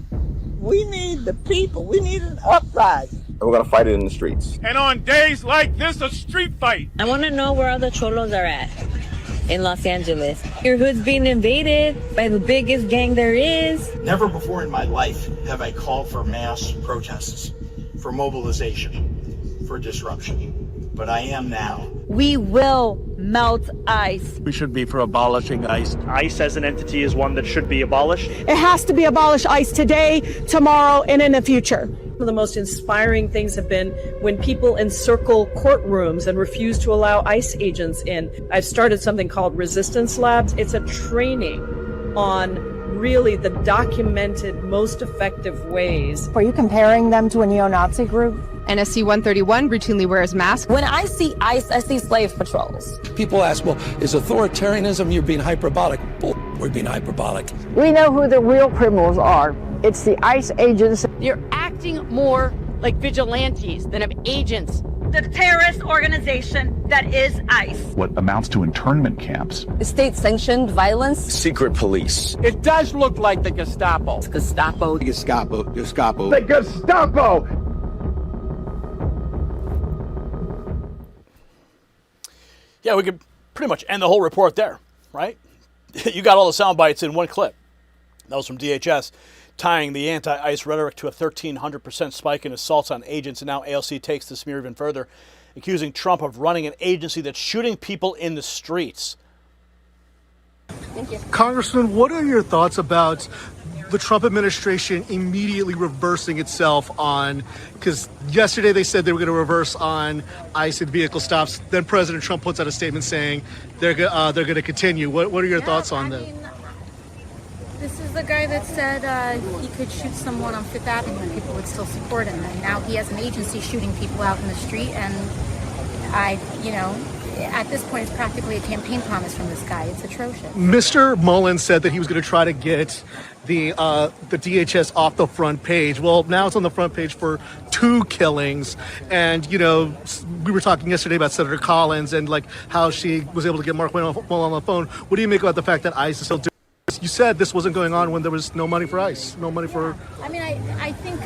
We need the people. We need an uprising. And we're going to fight it in the streets. And on days like this, a street fight. I want to know where all the cholos are at in Los Angeles. Your hood's being invaded by the biggest gang there is. Never before in my life have I called for mass protests, for mobilization, for disruption. But I am now. We will melt ICE. We should be for abolishing ICE. ICE as an entity is one that should be abolished. It has to be abolished, ICE, today, tomorrow, and in the future. One of the most inspiring things have been when people encircle courtrooms and refuse to allow ICE agents in. I've started something called Resistance Labs. It's a training on really the documented, most effective ways. Are you comparing them to a neo-Nazi group? NSC 131 routinely wears masks. When I see ICE, I see slave patrols. People ask, well, is authoritarianism, you're being hyperbolic? We're being hyperbolic. We know who the real criminals are. It's the ICE agents. You're acting more like vigilantes than of agents. The terrorist organization that is ICE. What amounts to internment camps. State-sanctioned violence. Secret police. It does look like the Gestapo. It's Gestapo. Gestapo. Gestapo. The Gestapo! Yeah, we could pretty much end the whole report there, right? You got all the sound bites in one clip. That was from DHS, tying the anti-ICE rhetoric to a 1,300% spike in assaults on agents. And now AOC takes the smear even further, accusing Trump of running an agency that's shooting people in the streets. Thank you. Congressman, what are your thoughts about the Trump administration immediately reversing itself on, because yesterday they said they were going to reverse on ICE and vehicle stops. Then President Trump puts out a statement saying they're going to continue. What are your thoughts on that? This is the guy that said he could shoot someone on Fifth Avenue and people would still support him. And now he has an agency shooting people out in the street. And at this point, it's practically a campaign promise from this guy. It's atrocious. Mr. Mullen said that he was going to try to get the DHS off the front page. Well, now it's on the front page for 2 killings. And, we were talking yesterday about Senator Collins and like how she was able to get Mark Wayne on the phone. What do you make about the fact that ICE is still doing this? You said this wasn't going on when there was no money for ICE, no money for... I mean, I think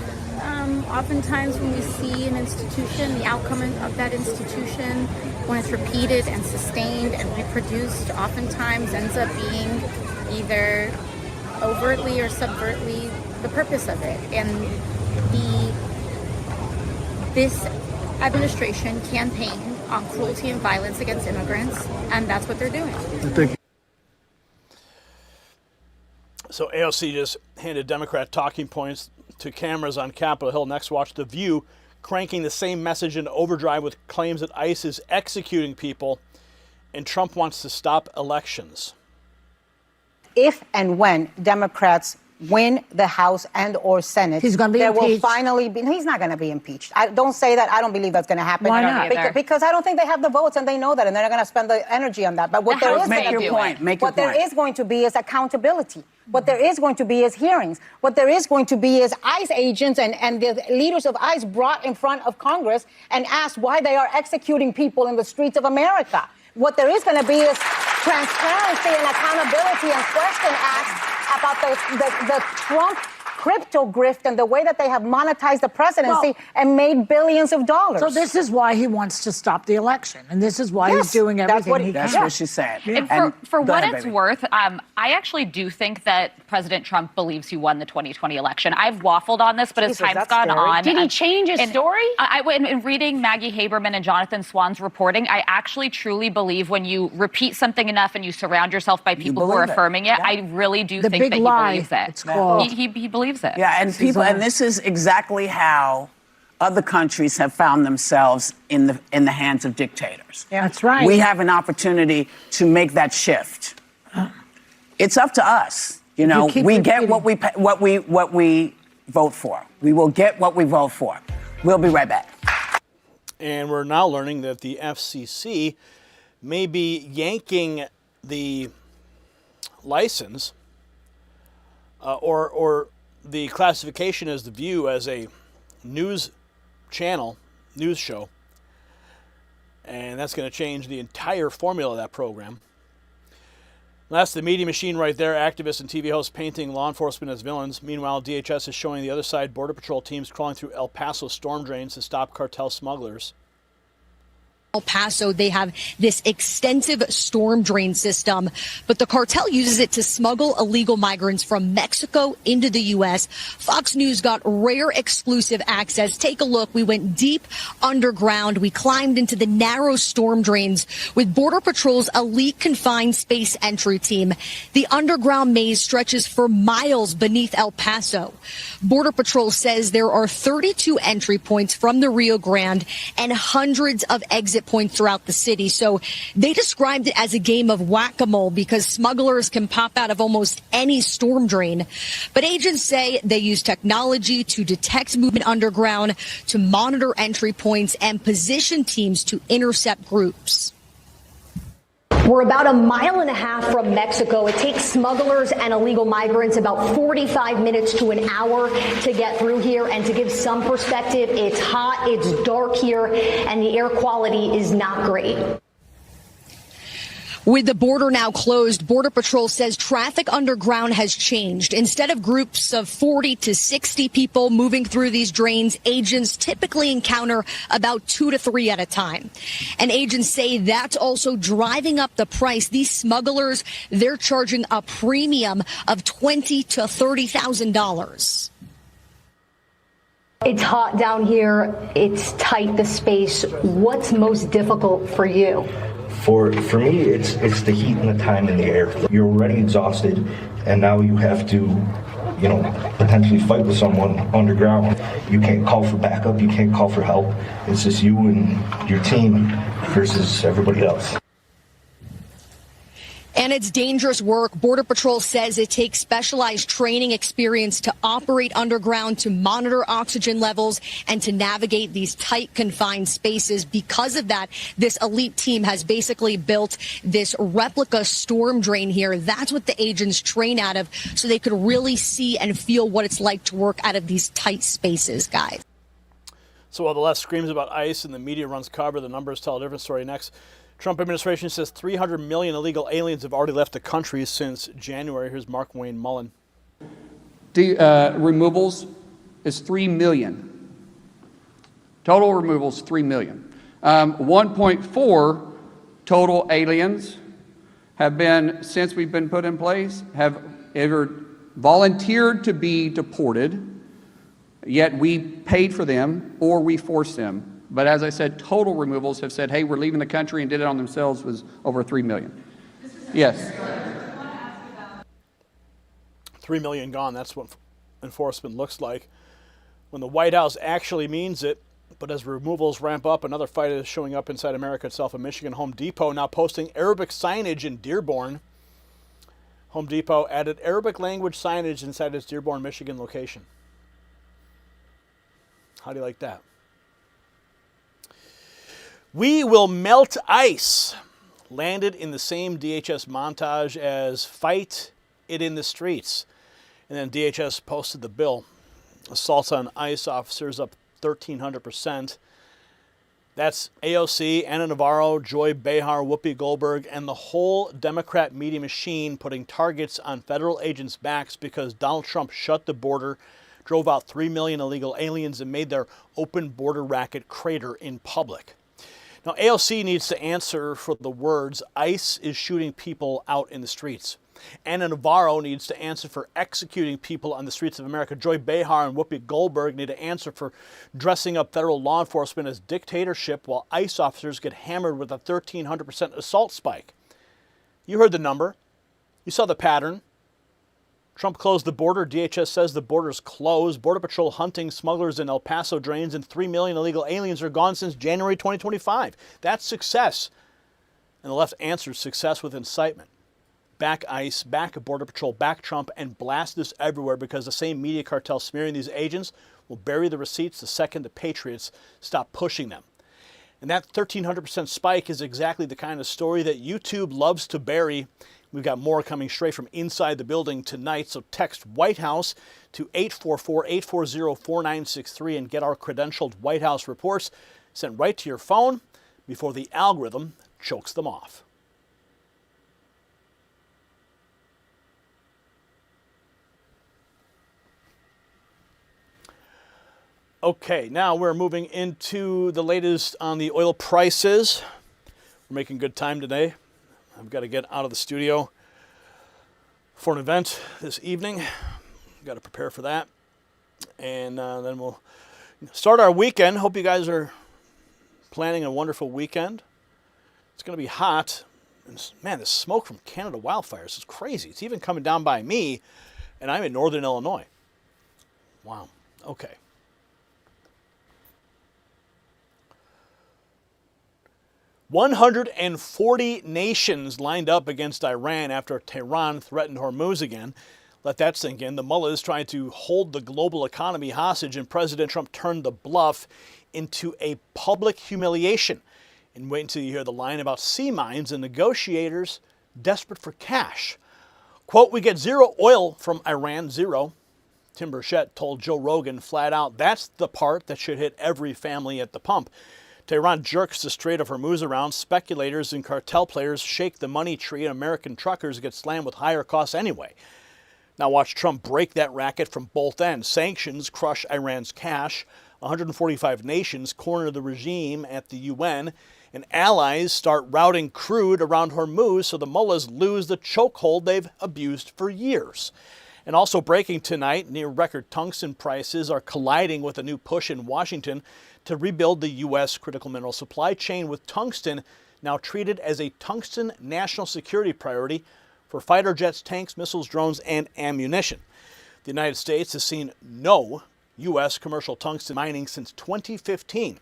oftentimes when we see an institution, the outcome of that institution, when it's repeated and sustained and reproduced, oftentimes ends up being either overtly or subvertly the purpose of it. And this administration campaign on cruelty and violence against immigrants, and that's what they're doing. Thank you. So AOC just handed Democrat talking points to cameras on Capitol Hill. Next, watch The View cranking the same message into overdrive with claims that ICE is executing people and Trump wants to stop elections. If and when Democrats win the House and or Senate, he's going to be there impeached. will finally be. He's not going to be impeached. I don't say that. I don't believe that's going to happen. Why not? Because I don't think they have the votes and they know that, and they're not going to spend the energy on that. But what there is going to be is accountability. What there is going to be is hearings. What there is going to be is ICE agents and the leaders of ICE brought in front of Congress and asked why they are executing people in the streets of America. What there is going to be is transparency and accountability and question asked about the Trump crypto grift and the way that they have monetized the presidency and made billions of dollars. So this is why he wants to stop the election, and this is why he's doing everything he can. That's what she said. And for what it's worth, I actually do think that President Trump believes he won the 2020 election. I've waffled on this, but as time's gone on... Did he change his story? In reading Maggie Haberman and Jonathan Swan's reporting, I actually truly believe when you repeat something enough and you surround yourself by people who are affirming it, I really do think that he believes it. It's called. He believes it. Yeah, and people, and this is exactly how other countries have found themselves in the hands of dictators. Yeah, that's right. We have an opportunity to make that shift. It's up to us. You know, we get what we vote for. We will get what we vote for. We'll be right back. And we're now learning that the FCC may be yanking the license or the classification as The View as a news channel, news show. And that's going to change the entire formula of that program. That's the media machine right there. Activists and TV hosts painting law enforcement as villains. Meanwhile, DHS is showing the other side Border Patrol teams crawling through El Paso storm drains to stop cartel smugglers. El Paso, they have this extensive storm drain system, but the cartel uses it to smuggle illegal migrants from Mexico into the U.S. Fox News got rare exclusive access. Take a look. We went deep underground. We climbed into the narrow storm drains with Border Patrol's elite confined space entry team. The underground maze stretches for miles beneath El Paso. Border Patrol says there are 32 entry points from the Rio Grande and hundreds of exit points throughout the city. So they described it as a game of whack-a-mole because smugglers can pop out of almost any storm drain. But agents say they use technology to detect movement underground, to monitor entry points, and position teams to intercept groups. We're about a mile and a half from Mexico. It takes smugglers and illegal migrants about 45 minutes to an hour to get through here. And to give some perspective, it's hot, it's dark here, and the air quality is not great. With the border now closed, Border Patrol says traffic underground has changed. Instead of groups of 40 to 60 people moving through these drains, agents typically encounter about 2 to 3 at a time. And agents say that's also driving up the price. These smugglers, they're charging a premium of $20,000 to $30,000. It's hot down here. It's tight, the space. What's most difficult for you? For me, it's the heat and the time in the air. You're already exhausted, and now you have to, potentially fight with someone underground. You can't call for backup. You can't call for help. It's just you and your team versus everybody else. And it's dangerous work. Border Patrol says it takes specialized training experience to operate underground, to monitor oxygen levels, and to navigate these tight, confined spaces. Because of that, this elite team has basically built this replica storm drain here. That's what the agents train out of, so they could really see and feel what it's like to work out of these tight spaces, guys. So while the left screams about ICE and the media runs cover, the numbers tell a different story. Next, Trump administration says 300 million illegal aliens have already left the country since January. Here's Mark Wayne Mullen. Removals is 3 million. Total removals, 3 million. 1.4 total aliens have been, since we've been put in place, have either volunteered to be deported, yet we paid for them, or we forced them. But as I said, total removals have said, hey, we're leaving the country and did it on themselves was over 3 million. Yes. 3 million gone. That's what enforcement looks like when the White House actually means it. But as removals ramp up, another fight is showing up inside America itself. In Michigan, Home Depot now posting Arabic signage in Dearborn. Home Depot added Arabic language signage inside its Dearborn, Michigan location. How do you like that? We will melt ice. Landed in the same DHS montage as Fight It in the Streets. And then DHS posted the bill. Assaults on ICE officers up 1,300%. That's AOC, Ana Navarro, Joy Behar, Whoopi Goldberg, and the whole Democrat media machine putting targets on federal agents' backs because Donald Trump shut the border, drove out 3 million illegal aliens, and made their open border racket crater in public. Now, AOC needs to answer for the words ICE is shooting people out in the streets. Ana Navarro needs to answer for executing people on the streets of America. Joy Behar and Whoopi Goldberg need to answer for dressing up federal law enforcement as dictatorship while ICE officers get hammered with a 1,300% assault spike. You heard the number. You saw the pattern. Trump closed the border. DHS says the border is closed. Border Patrol hunting smugglers in El Paso drains, and 3 million illegal aliens are gone since January 2025. That's success. And the left answers success with incitement. Back ICE, back Border Patrol, back Trump, and blast this everywhere because the same media cartel smearing these agents will bury the receipts the second the patriots stop pushing them. And that 1,300% spike is exactly the kind of story that YouTube loves to bury. We've got more coming straight from inside the building tonight, so text White House to 844-840-4963 and get our credentialed White House reports sent right to your phone before the algorithm chokes them off. Okay, now we're moving into the latest on the oil prices. We're making good time today. I've got to get out of the studio for an event this evening. Got to prepare for that. And then we'll start our weekend. Hope you guys are planning a wonderful weekend. It's going to be hot. And man, the smoke from Canada wildfires is crazy. It's even coming down by me, and I'm in northern Illinois. Wow. Okay. "140 nations lined up against Iran after Tehran threatened Hormuz again." Let that sink in. The mullah is trying to hold the global economy hostage, and President Trump turned the bluff into a public humiliation. And wait until you hear the line about sea mines and negotiators desperate for cash. Quote, "We get zero oil from Iran, zero." Tim Burchett told Joe Rogan flat out, that's the part that should hit every family at the pump. Tehran jerks the Strait of Hormuz around. Speculators and cartel players shake the money tree, and American truckers get slammed with higher costs anyway. Now watch Trump break that racket from both ends. Sanctions crush Iran's cash. 145 nations corner the regime at the UN, and allies start routing crude around Hormuz so the mullahs lose the chokehold they've abused for years. And also breaking tonight, near-record tungsten prices are colliding with a new push in Washington to rebuild the U.S. critical mineral supply chain, with tungsten now treated as a tungsten national security priority for fighter jets, tanks, missiles, drones, and ammunition. The United States has seen no U.S. commercial tungsten mining since 2015.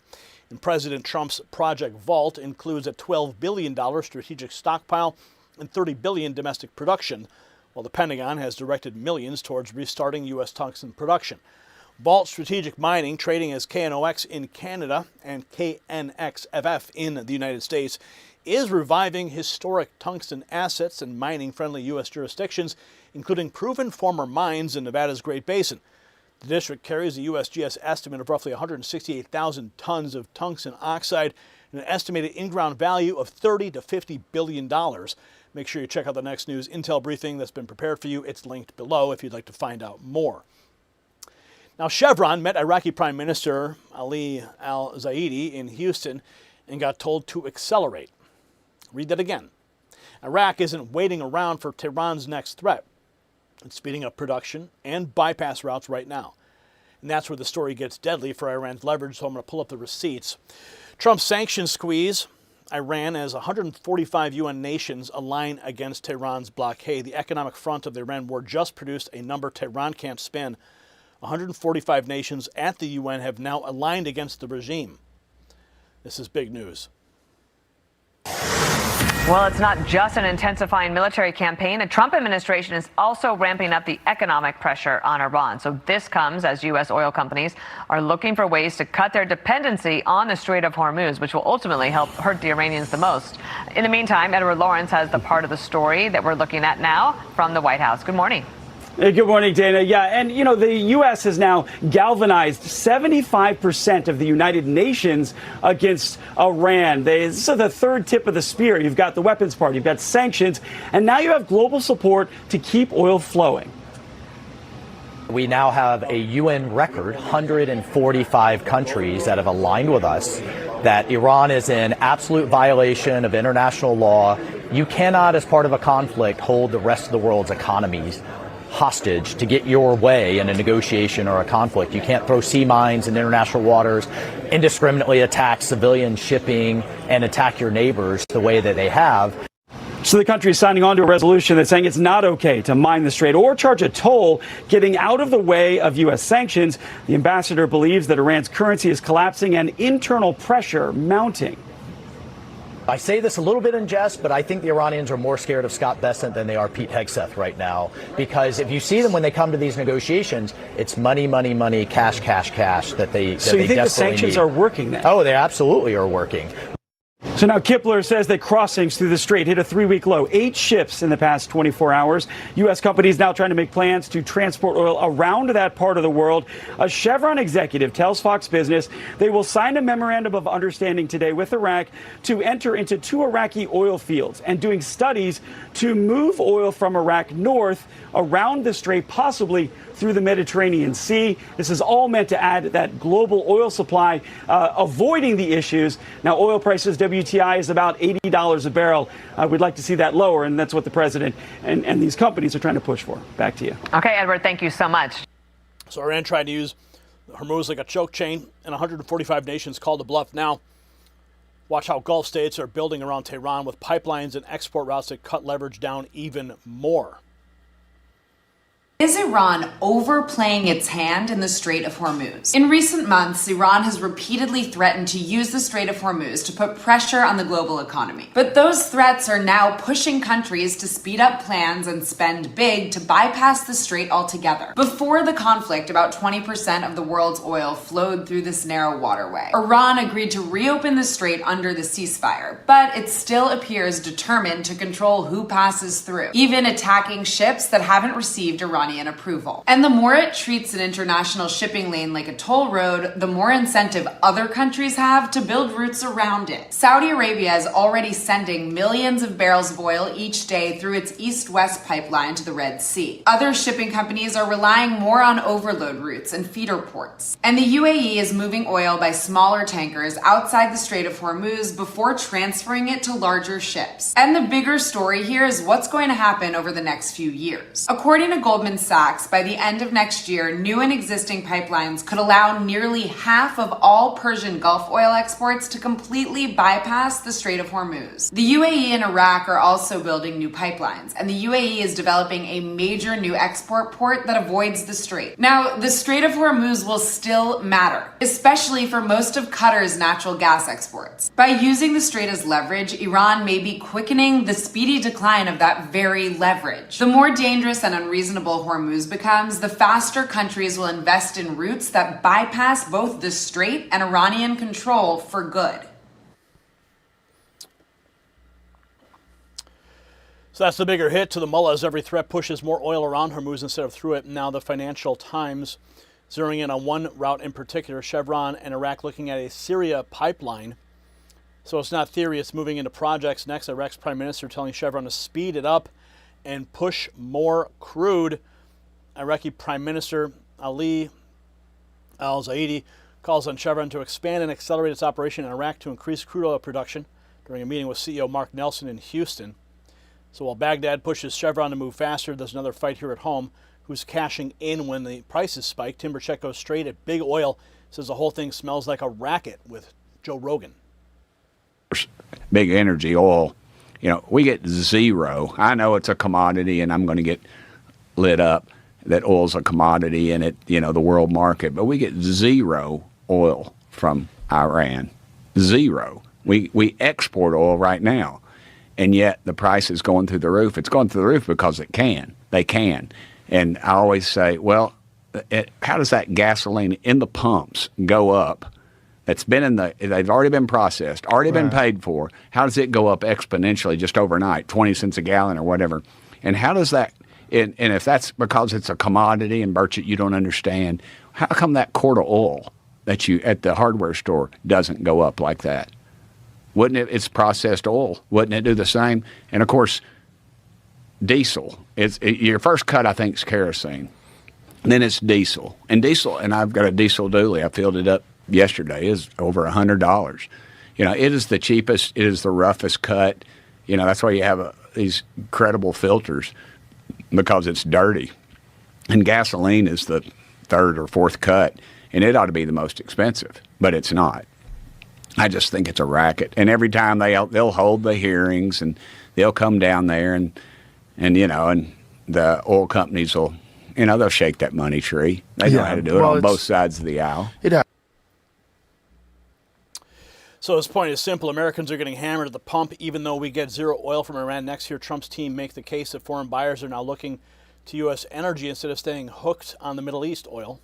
And President Trump's Project Vault includes a $12 billion strategic stockpile and $30 billion domestic production, while the Pentagon has directed millions towards restarting U.S. tungsten production. Vault Strategic Mining, trading as KNOX in Canada and KNXFF in the United States, is reviving historic tungsten assets in mining-friendly U.S. jurisdictions, including proven former mines in Nevada's Great Basin. The district carries a USGS estimate of roughly 168,000 tons of tungsten oxide and an estimated in-ground value of $30 to $50 billion. Make sure you check out the Next News Intel briefing that's been prepared for you. It's linked below if you'd like to find out more. Now, Chevron met Iraqi Prime Minister Ali al-Zaidi in Houston and got told to accelerate. Read that again. Iraq isn't waiting around for Tehran's next threat. It's speeding up production and bypass routes right now. And that's where the story gets deadly for Iran's leverage, so I'm going to pull up the receipts. Trump's sanctions squeeze Iran as 145 UN nations align against Tehran's blockade. The economic front of the Iran war just produced a number Tehran can't spin. 145 nations at the UN have now aligned against the regime. This is big news. Well, it's not just an intensifying military campaign. The Trump administration is also ramping up the economic pressure on Iran. So this comes as U.S. oil companies are looking for ways to cut their dependency on the Strait of Hormuz, which will ultimately help hurt the Iranians the most. In the meantime, Edward Lawrence has the part of the story that we're looking at now from the White House. Good morning. Hey, good morning, Dana. Yeah, and you know, the U.S. has now galvanized 75% of the United Nations against Iran. This is the third tip of the spear. You've got the weapons part, you've got sanctions, and now you have global support to keep oil flowing. We now have a UN record, 145 countries that have aligned with us that Iran is in absolute violation of international law. You cannot, as part of a conflict, hold the rest of the world's economies hostage to get your way in a negotiation or a conflict. You can't throw sea mines in international waters, indiscriminately attack civilian shipping, and attack your neighbors the way that they have. So the country is signing on to a resolution that's saying it's not okay to mine the strait or charge a toll, getting out of the way of U.S. sanctions. The ambassador believes that Iran's currency is collapsing and internal pressure mounting. I say this a little bit in jest, but I think the Iranians are more scared of Scott Bessent than they are Pete Hegseth right now. Because if you see them when they come to these negotiations, it's money, money, money, cash, cash, cash that they So you think the sanctions are working then? Oh, they absolutely are working. So now Kipler says that crossings through the strait hit a 3-week low. 8 ships in the past 24 hours. U.S. companies now trying to make plans to transport oil around that part of the world. A Chevron executive tells Fox Business they will sign a memorandum of understanding today with Iraq to enter into 2 Iraqi oil fields and doing studies to move oil from Iraq north around the strait, possibly through the Mediterranean Sea. This is all meant to add that global oil supply, avoiding the issues. Now, oil prices, WTI, is about $80 a barrel. We'd like to see that lower, and that's what the president and these companies are trying to push for. Back to you. Okay, Edward, thank you so much. So Iran tried to use Hormuz like a choke chain, and 145 nations called a bluff. Now, watch how Gulf states are building around Tehran with pipelines and export routes that cut leverage down even more. Is Iran overplaying its hand in the Strait of Hormuz? In recent months, Iran has repeatedly threatened to use the Strait of Hormuz to put pressure on the global economy. But those threats are now pushing countries to speed up plans and spend big to bypass the strait altogether. Before the conflict, about 20% of the world's oil flowed through this narrow waterway. Iran agreed to reopen the strait under the ceasefire, but it still appears determined to control who passes through, even attacking ships that haven't received Iranian approval. And the more it treats an international shipping lane like a toll road, the more incentive other countries have to build routes around it. Saudi Arabia is already sending millions of barrels of oil each day through its east-west pipeline to the Red Sea. Other shipping companies are relying more on overload routes and feeder ports. And the UAE is moving oil by smaller tankers outside the Strait of Hormuz before transferring it to larger ships. And the bigger story here is what's going to happen over the next few years. According to Goldman Sachs, by the end of next year, new and existing pipelines could allow nearly half of all Persian Gulf oil exports to completely bypass the Strait of Hormuz. The UAE and Iraq are also building new pipelines, and the UAE is developing a major new export port that avoids the strait. Now, the Strait of Hormuz will still matter, especially for most of Qatar's natural gas exports. By using the strait as leverage, Iran may be quickening the speedy decline of that very leverage. The more dangerous and unreasonable Hormuz becomes, the faster countries will invest in routes that bypass both the strait and Iranian control for good. So that's the bigger hit to the mullahs. Every threat pushes more oil around Hormuz instead of through it. Now the Financial Times zeroing in on one route in particular, Chevron and Iraq looking at a Syria pipeline. So it's not theory, it's moving into projects. Next, Iraq's prime minister telling Chevron to speed it up and push more crude. Iraqi Prime Minister Ali al-Zaidi calls on Chevron to expand and accelerate its operation in Iraq to increase crude oil production during a meeting with CEO Mark Nelson in Houston. So while Baghdad pushes Chevron to move faster, there's another fight here at home. Who's cashing in when the prices spike? Tim Burchett goes straight at Big Oil, says the whole thing smells like a racket with Joe Rogan. Big Energy oil, you know, we get zero. I know it's a commodity and I'm going to get lit up that oil's a commodity in it, you know, the world market, but we get zero oil from Iran. Zero. We export oil right now, and yet the price is going through the roof. It's going through the roof because it can. They can. And I always say, well, how does that gasoline in the pumps go up? That's been in they've already been processed, already been paid for. How does it go up exponentially just overnight, 20 cents a gallon or whatever? And how does that And if that's because it's a commodity, and Burchett, you don't understand, how come that quart of oil that you at the hardware store doesn't go up like that? Wouldn't it? It's processed oil. Wouldn't it do the same? And of course, diesel. Your first cut, I think, is kerosene. And then it's diesel. And I've got a diesel dually. I filled it up yesterday. Is over $100. You know, it is the cheapest. It is the roughest cut. You know, that's why you have these incredible filters, because it's dirty. And gasoline is the third or fourth cut, and it ought to be the most expensive, but it's not. I just think it's a racket. And every time they'll hold the hearings, and they'll come down there, and the oil companies will, they'll shake that money tree. They know how to do it on both sides of the aisle. So his point is simple. Americans are getting hammered at the pump, even though we get zero oil from Iran next year. Trump's team make the case that foreign buyers are now looking to U.S. energy instead of staying hooked on the Middle East oil.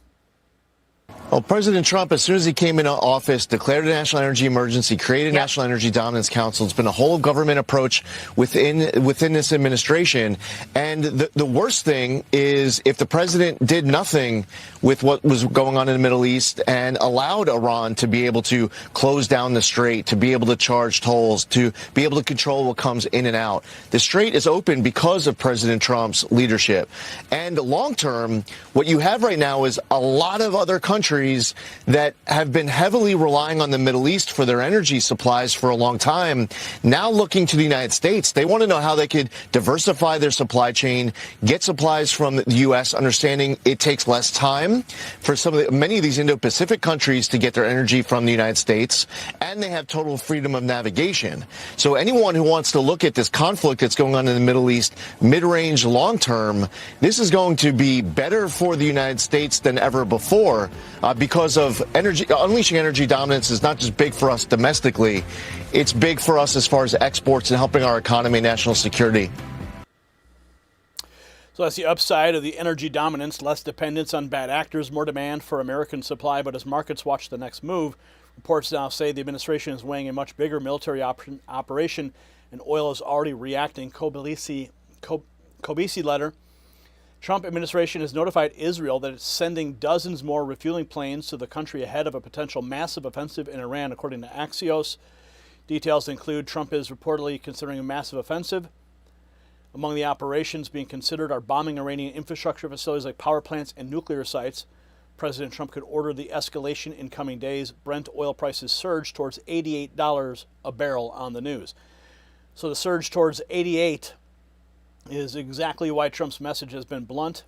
Well, President Trump, as soon as he came into office, declared a national energy emergency, created a National Energy Dominance Council. It's been a whole government approach within this administration. And the worst thing is if the president did nothing with what was going on in the Middle East and allowed Iran to be able to close down the strait, to be able to charge tolls, to be able to control what comes in and out. The strait is open because of President Trump's leadership. And long term, what you have right now is a lot of other countries that have been heavily relying on the Middle East for their energy supplies for a long time, now looking to the United States. They want to know how they could diversify their supply chain, get supplies from the U.S., understanding it takes less time for many of these Indo-Pacific countries to get their energy from the United States, and they have total freedom of navigation. So anyone who wants to look at this conflict that's going on in the Middle East, mid-range, long-term, this is going to be better for the United States than ever before. Because of unleashing energy dominance is not just big for us domestically, it's big for us as far as exports and helping our economy and national security. So that's the upside of the energy dominance, less dependence on bad actors, more demand for American supply. But as markets watch the next move, reports now say the administration is weighing a much bigger military operation, and oil is already reacting. Kobesi letter. Trump administration has notified Israel that it's sending dozens more refueling planes to the country ahead of a potential massive offensive in Iran, according to Axios. Details include Trump is reportedly considering a massive offensive. Among the operations being considered are bombing Iranian infrastructure facilities like power plants and nuclear sites. President Trump could order the escalation in coming days. Brent oil prices surged towards $88 a barrel on the news. So the surge towards 88 is exactly why Trump's message has been blunt.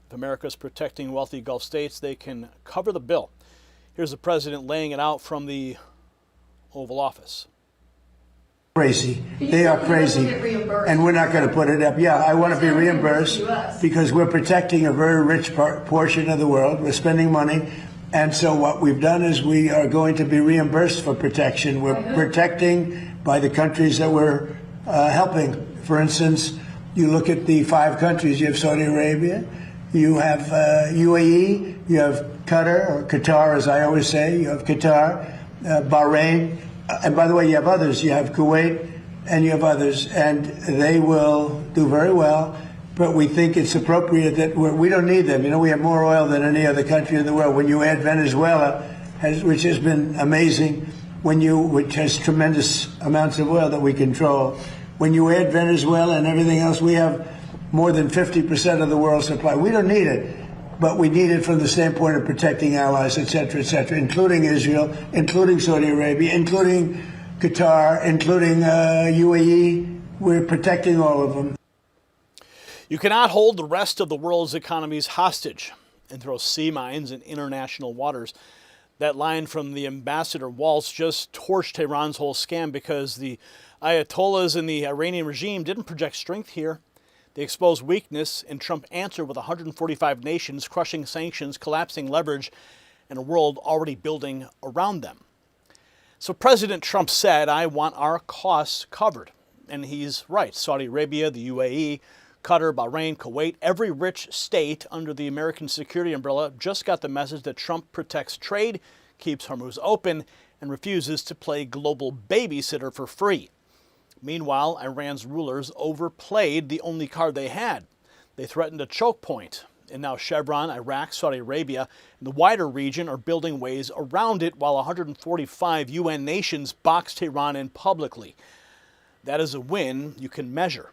If America's protecting wealthy Gulf states, they can cover the bill. Here's the president laying it out from the Oval Office. Crazy. They are crazy. And we're not going to put it up. Yeah, I want to be reimbursed because we're protecting a very rich portion of the world. We're spending money. And so what we've done is we are going to be reimbursed for protection. We're protecting by the countries that we're helping. For instance, you look at the 5 countries. You have Saudi Arabia, you have UAE, you have Qatar, or Qatar as I always say, you have Qatar, Bahrain, and by the way, you have others. You have Kuwait, and you have others, and they will do very well, but we think it's appropriate that we don't need them. You know, we have more oil than any other country in the world. When you add Venezuela, which has been amazing, which has tremendous amounts of oil that we control, when you add Venezuela and everything else, we have more than 50% of the world's supply. We don't need it, but we need it from the standpoint of protecting allies, et cetera, including Israel, including Saudi Arabia, including Qatar, including UAE. We're protecting all of them. You cannot hold the rest of the world's economies hostage and throw sea mines in international waters. That line from the ambassador Waltz just torched Tehran's whole scam because the Ayatollahs in the Iranian regime didn't project strength here. They exposed weakness, and Trump answered with 145 nations crushing sanctions, collapsing leverage, and a world already building around them. So President Trump said, I want our costs covered. And he's right. Saudi Arabia, the UAE, Qatar, Bahrain, Kuwait, every rich state under the American security umbrella just got the message that Trump protects trade, keeps Hormuz open, and refuses to play global babysitter for free. Meanwhile, Iran's rulers overplayed the only card they had. They threatened a choke point. And now Chevron, Iraq, Saudi Arabia, and the wider region are building ways around it while 145 UN nations box Tehran in publicly. That is a win you can measure.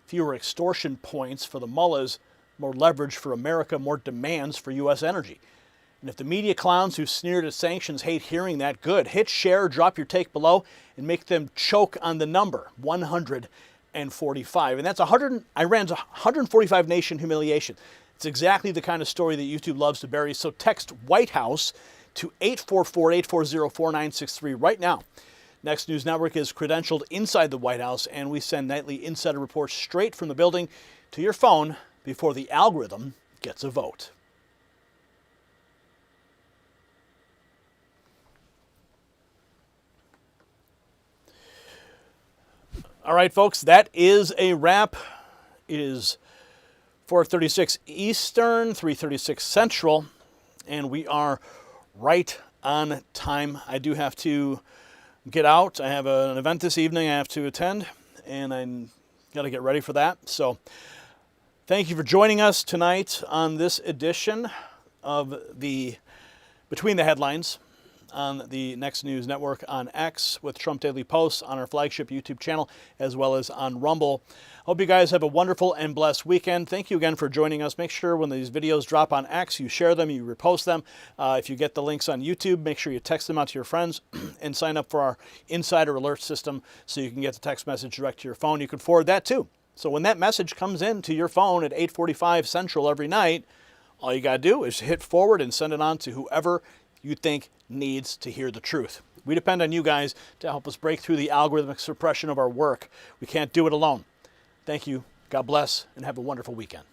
Fewer extortion points for the mullahs, more leverage for America, more demands for U.S. energy. And if the media clowns who sneered at sanctions hate hearing that, good. Hit share, drop your take below, and make them choke on the number, 145. And that's Iran's 145 nation humiliation. It's exactly the kind of story that YouTube loves to bury. So text White House to 844-840-4963 right now. Next News Network is credentialed inside the White House, and we send nightly insider reports straight from the building to your phone before the algorithm gets a vote. All right, folks, that is a wrap. It is 4:36 Eastern, 3:36 Central, and we are right on time. I do have to get out. I have an event this evening I have to attend, and I got to get ready for that. So thank you for joining us tonight on this edition of the Between the Headlines on the Next News Network, on X, with Trump Daily Posts, on our flagship YouTube channel, as well as on Rumble. Hope you guys have a wonderful and blessed weekend. Thank you again for joining us. Make sure when these videos drop on X, you share them, you repost them. If you get the links on YouTube, make sure you text them out to your friends and sign up for our insider alert system so you can get the text message direct to your phone. You can forward that too. So when that message comes in to your phone at 8:45 Central every night, all you got to do is hit forward and send it on to whoever you think needs to hear the truth. We depend on you guys to help us break through the algorithmic suppression of our work. We can't do it alone. Thank you. God bless, and have a wonderful weekend.